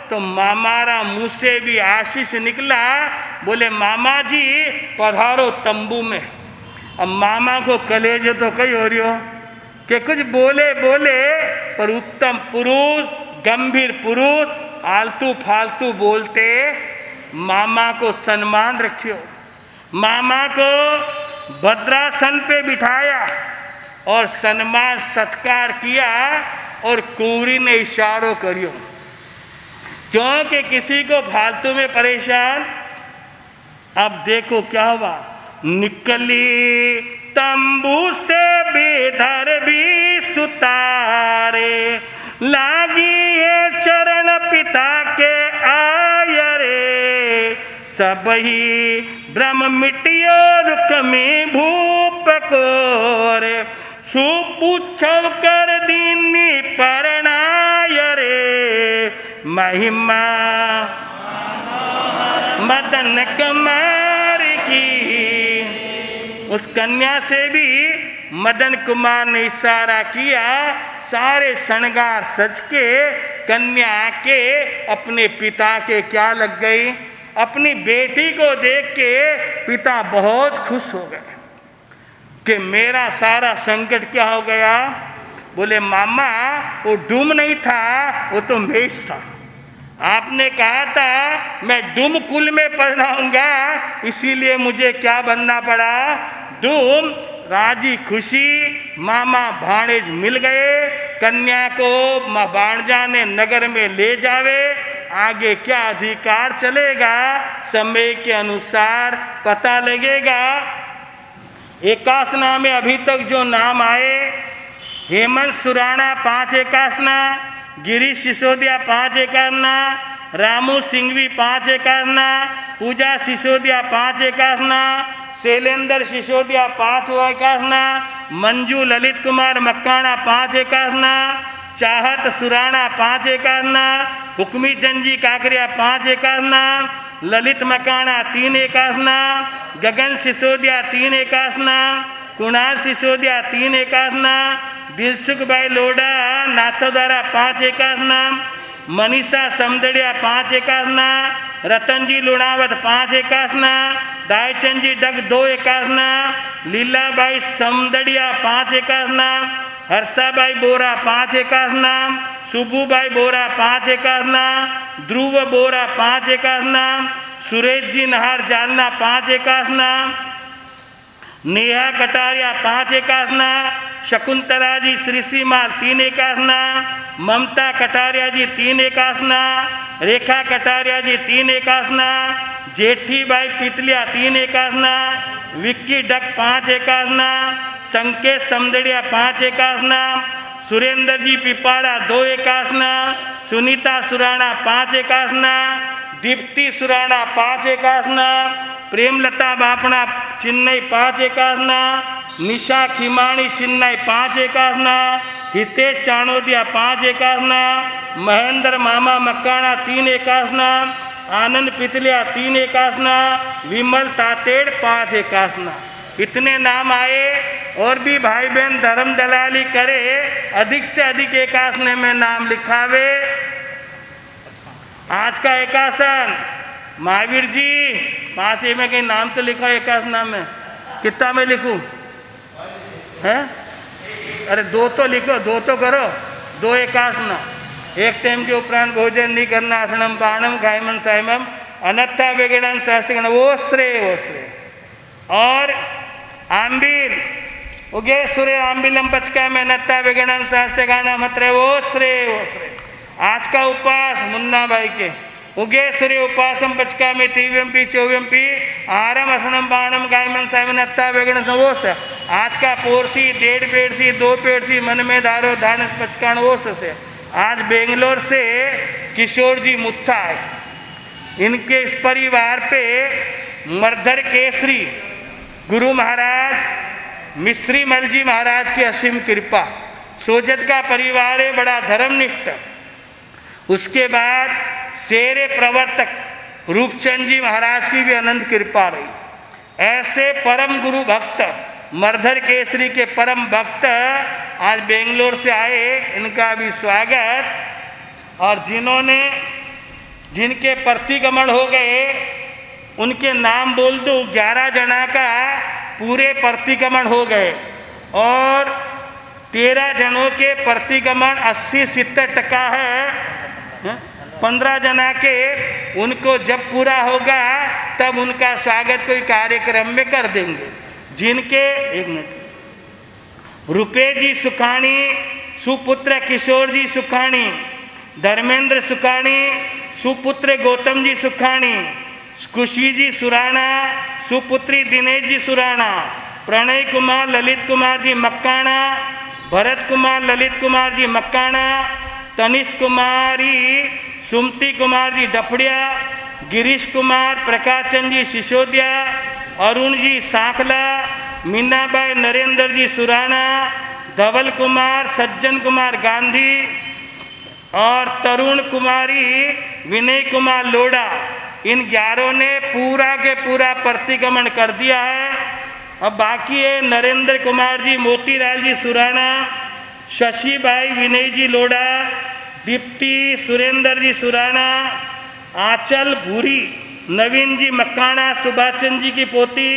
तो मामारा मुँह से भी आशीष निकला, बोले मामा जी पधारो तंबू में। अब मामा को कलेजे तो कई हो रही हो कि कुछ बोले बोले, पर उत्तम पुरुष, गंभीर पुरुष आलतू फालतू बोलते। मामा को सम्मान रखियो। मामा को भद्रासन पे बिठाया और सम्मान सत्कार किया, और कुंवरी ने इशारों करियो, क्योंकि किसी को फालतू में परेशान। अब देखो क्या हुआ, निकली तंबू से बेधर भी सुतारे, लागी है चरण पिता के आयरे, सब ही ब्रह्म मिटियो रुक में भूप को रे, सुपुच्छव कर दीनी परनाय रे, महिमा मदन कुमार की। उस कन्या से भी मदन कुमार ने इशारा किया। सारे श्रृंगार सज के कन्या के अपने पिता के क्या लग गई। अपनी बेटी को देख के पिता बहुत खुश हो गए कि मेरा सारा संकट क्या हो गया। बोले मामा वो डूम नहीं था, वो तो मेष था। आपने कहा था मैं डूम कुल में पहनाऊंगा, इसीलिए मुझे क्या बनना पड़ा, डूम। राजी खुशी मामा भाणेज मिल गए। कन्या को माँ भाणजा ने नगर में ले जावे। आगे क्या अधिकार चलेगा, समय के अनुसार पता लगेगा। एकासना में अभी तक जो नाम आए, हेमंत सुराणा 5 एकासना, गिरीश सिसोदिया 5 एकासना, रामू सिंघवी 5 एकासना, पूजा सिसोदिया 5 एकासना, शैलेंद्र सिसोदिया 5 एकासना, मंजू ललित कुमार मक्काणा 5 एकासना, चाहत सुराणा 5 एकासना, हुक्मी चंद जी काकरिया 5 एकासना, ललित मकाना 3 एकासना, गगन सिसोदिया 3 एकासना, कुणाल सिसोदिया 3 एकासना, दिलसुख भाई लोडा नाथोदारा 5 एकासना, मनीषा समदड़िया 5 एकासना, रतन जी लुणावत 5 एकासना, दायचंद जी डग 2 एकासना, लीलाबाई समदड़िया 5 एकासना, हर्षाबाई बोरा 5 एकासना, सुबूबाई बोरा 5 एकासना, ध्रुव बोरा 5 एकासना, सुरेश जी नहार जालना 5 एकासना, नेहा कटारिया 5 एकासना, शकुंतला जी श्रीसीमाल 3 एकासना, ममता कटारिया जी 3 एकासना, रेखा कटारिया जी 3 एकासना, जेठी बाई पितलिया 3 एकासना, विक्की डक 5 एकासना, संकेत समदड़िया 5 एकासना, सुरेंद्र जी पिपाड़ा 2 एकासना, सुनीता सुराणा 5 एकासना, दीप्ति सुराणा 5 एकासना, प्रेमलता बापणा चिन्नई 5 एकासना, निशा खिमाणी चिन्नई 5 एकासना, हितेश चाणोदिया 5 एकासना, महेंद्र मामा मक्काणा 3 एकासना, आनंद पितलिया 3 एकासना, विमल तातेड़ 5 एकासना। इतने नाम आए और भी भाई बहन धर्म दलाली करे, अधिक से अधिक एकासने में नाम लिखावे। आज का एकासन महावीर जी 5 में कहीं नाम तो लिखो एकासना में, कितना में लिखूं है? अरे 2 तो लिखो, 2 तो करो, 2 एकासना। एक टाइम के उपरांत भोजन नहीं करना, आसनम पाणम खायमन सायमम अनत्था वेगणन शास्त्रगण वो श्रेय। और आंबिल उगे सूर्य आंबिलम पचका में नत्ता वेगणन शास्त्रगाना मत्रे वो श्रेय। आज का उपवास मुन्ना भाई के उगे सूर्य उपासम पचका में तीव्यम्पी चौव्यम्पी आरम असनम बाणम गायमन सायमन अत्ता वेगण वो। आज का पोरसी 1.5 पेड़सी 2 पेड़सी मन में धारो धान पचकान वो से। आज बेंगलोर से किशोर जी मुत्था है, इनके इस परिवार पे मर्धर केसरी गुरु महाराज मिश्री मल जी महाराज की असीम कृपा। सोजत का परिवार है बड़ा धर्मनिष्ठ। उसके बाद शेरे प्रवर्तक रूपचंद जी महाराज की भी अनंत कृपा रही। ऐसे परम गुरु भक्त मर्धर केसरी के परम भक्त आज बेंगलोर से आए, इनका भी स्वागत। और जिनके प्रतिगमन हो गए उनके नाम बोल दो, 11 जना का पूरे प्रतिगमन हो गए और 13 जनों के प्रतिगमन 80-70% है। 15 जना के उनको जब पूरा होगा तब उनका स्वागत कोई कार्यक्रम में कर देंगे। जिनके 1 मिनट रुपे जी सुखानी सुपुत्र किशोर जी सुखानी, धर्मेंद्र सुखानी सुपुत्र गौतम जी सुखानी, खुशी जी सुराणा सुपुत्री दिनेश जी सुराणा, प्रणय कुमार ललित कुमार जी मक्काणा, भरत कुमार ललित कुमार जी मक्काणा, तनिष कुमारी सुमति कुमार जी डफड़िया, गिरीश कुमार प्रकाश चंद जी सिसोदिया, अरुण जी सांखला, मीनाबाई नरेंद्र जी सुराणा, धवल कुमार सज्जन कुमार गांधी और तरुण कुमारी विनय कुमार लोढ़ा। इन 11 ने पूरा के पूरा प्रतिगमन कर दिया है। अब बाकी है नरेंद्र कुमार जी मोतीलाल जी सुराणा, शशिबाई विनय जी लोढ़ा, दीप्ति सुरेंद्र जी सुराणा, आंचल भूरी नवीन जी मक्काणा सुभाष चंद जी की पोती,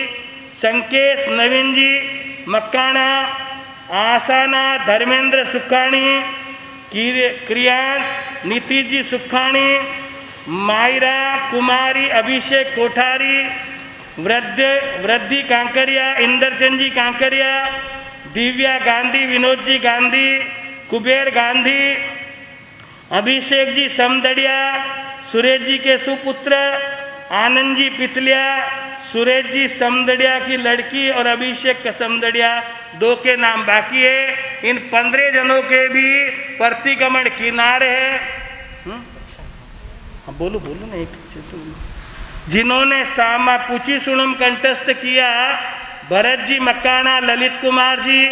संकेश नवीन जी मक्काणा, आसाना धर्मेंद्र सुखानी, क्रियांश नीतीश जी सुखानी, मायरा कुमारी अभिषेक कोठारी, वृद्धि कांकरिया इंद्रचंद जी कांकरिया, दिव्या गांधी विनोद जी गांधी, कुबेर गांधी, अभिषेक जी समदड़िया, सुरेश जी के सुपुत्र आनंद जी पितलिया, सुरेश जी समदड़िया की लड़की और अभिषेक समदड़िया 2 के नाम बाकी है। इन 15 जनों के भी प्रतिगमन किनारे है। बोलो ना एक जिन्होंने सामा पूछी सुनम कंठस्थ किया, भरत जी मक्काणा, ललित कुमार जी,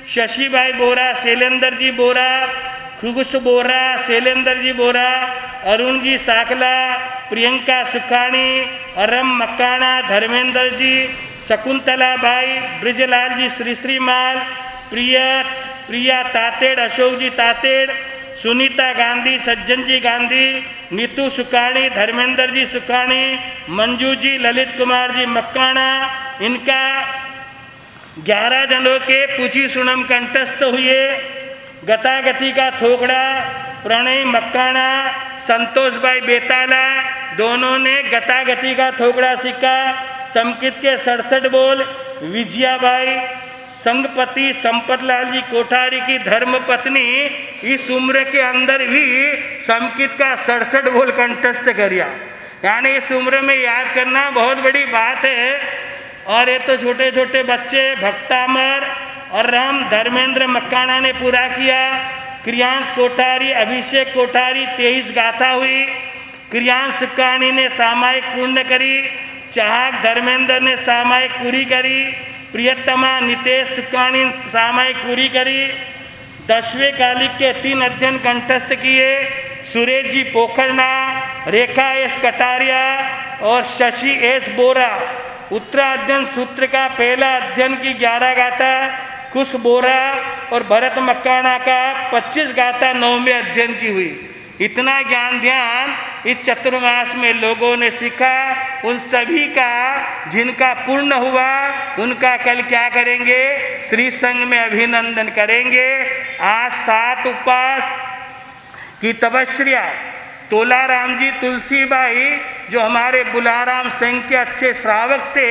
शशिबाई बोरा, शैलेंद्र जी बोरा, खुगुस बोरा, शैलेंद्र जी बोरा, अरुण जी साकला, प्रियंका सुखानी, अरम मक्काणा, धर्मेंद्र जी, शकुंतला बाई, ब्रिजलाल जी श्रीमाल, प्रिया तातेड़, अशोक जी तातेड़, सुनीता गांधी, सज्जन जी गांधी, नीतू सुखानी, धर्मेंद्र जी सुखानी, मंजू जी, ललित कुमार जी मक्काणा। इनका 11 जनों के पूछी सुनम कंठस्थ हुए। गतागति का थोकड़ा प्रणय मक्काणा, संतोष भाई बेताला, दोनों ने गतागति का थोकड़ा सीखा। समकित के 67 बोल विजयाबाई, संगपति संपतलाल जी कोठारी की धर्मपत्नी इस उम्र के अंदर भी समकित का 67 बोल कंठस्थ करिया। यानी इस उम्र में याद करना बहुत बड़ी बात है। और ये तो छोटे छोटे बच्चे भक्तामर और राम धर्मेंद्र मक्काना ने पूरा किया। क्रियांश कोठारी, अभिषेक कोठारी 23 गाथा हुई। क्रियांश सुक्कानी ने सामायिक पूर्ण करी। चाहक धर्मेंद्र ने सामायिक पूरी करी। प्रियतमा नितेश सुक्कानी सामायिक पूरी करी। 10वें कालिक के 3 अध्ययन कंठस्थ किए। सुरेश जी पोखरना, रेखा एस कटारिया और शशि एस बोरा। उत्तराध्ययन सूत्र का पहला अध्ययन की 11 गाथा कुश बोरा और भरत मक्काना का 25 गाथा 9वें अध्ययन की हुई। इतना ज्ञान ध्यान इस चतुर्मास में लोगों ने सीखा। उन सभी का जिनका पूर्ण हुआ उनका कल क्या करेंगे, श्री संघ में अभिनंदन करेंगे। आज 7 उपवास की तपस्या तोलाराम जी तुलसीबाई जो हमारे बुलाराम सिंह के अच्छे श्रावक थे,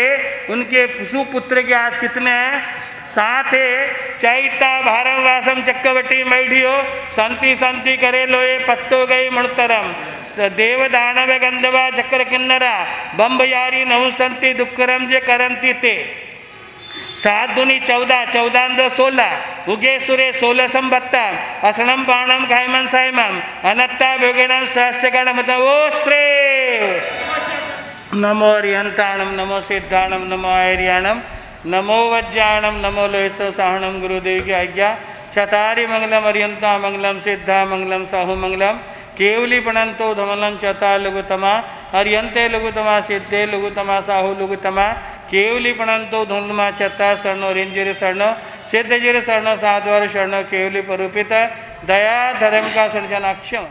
उनके सुपुत्र के आज कितने हैं, 7 है। चैता भारम वासम चक्रवर्ती मैढ़ियो शांति शांति करे लोए पत्तो गई मणुतरम देव दानव गंधवा चक्र किन्नरा बम्बयारी नहुसंति दुक्करम जे करंती ते। 7 दूनी 14, 14 2 16 उगे सुरे 16 संबत्ता असणम पाणम खाइमन साइमम अनत्ता भोगेणम सहस्यगणम ओ श्रे नमो रियंताणम नमो सिद्धाणम नमो ऐर्याणम नमो वज्राणम नमो लोहिसो साहणम गुरुदेव की आज्ञा। चतारी मंगलम अरियंता मंगलम सिद्धा मंगलम साहु मंगलम केवली प्रणंतो धमलम चता लघुतमा अरियंते लघुतमा सिद्धे लघुतमा साहु लघुतमा केवली प्रणंतो धुलमा चता शरणो रिंजिर शरणो सिद्धजिर शरणो साधुवर शरणो केवली परूपिता दया धर्म का सृजनाक्षम।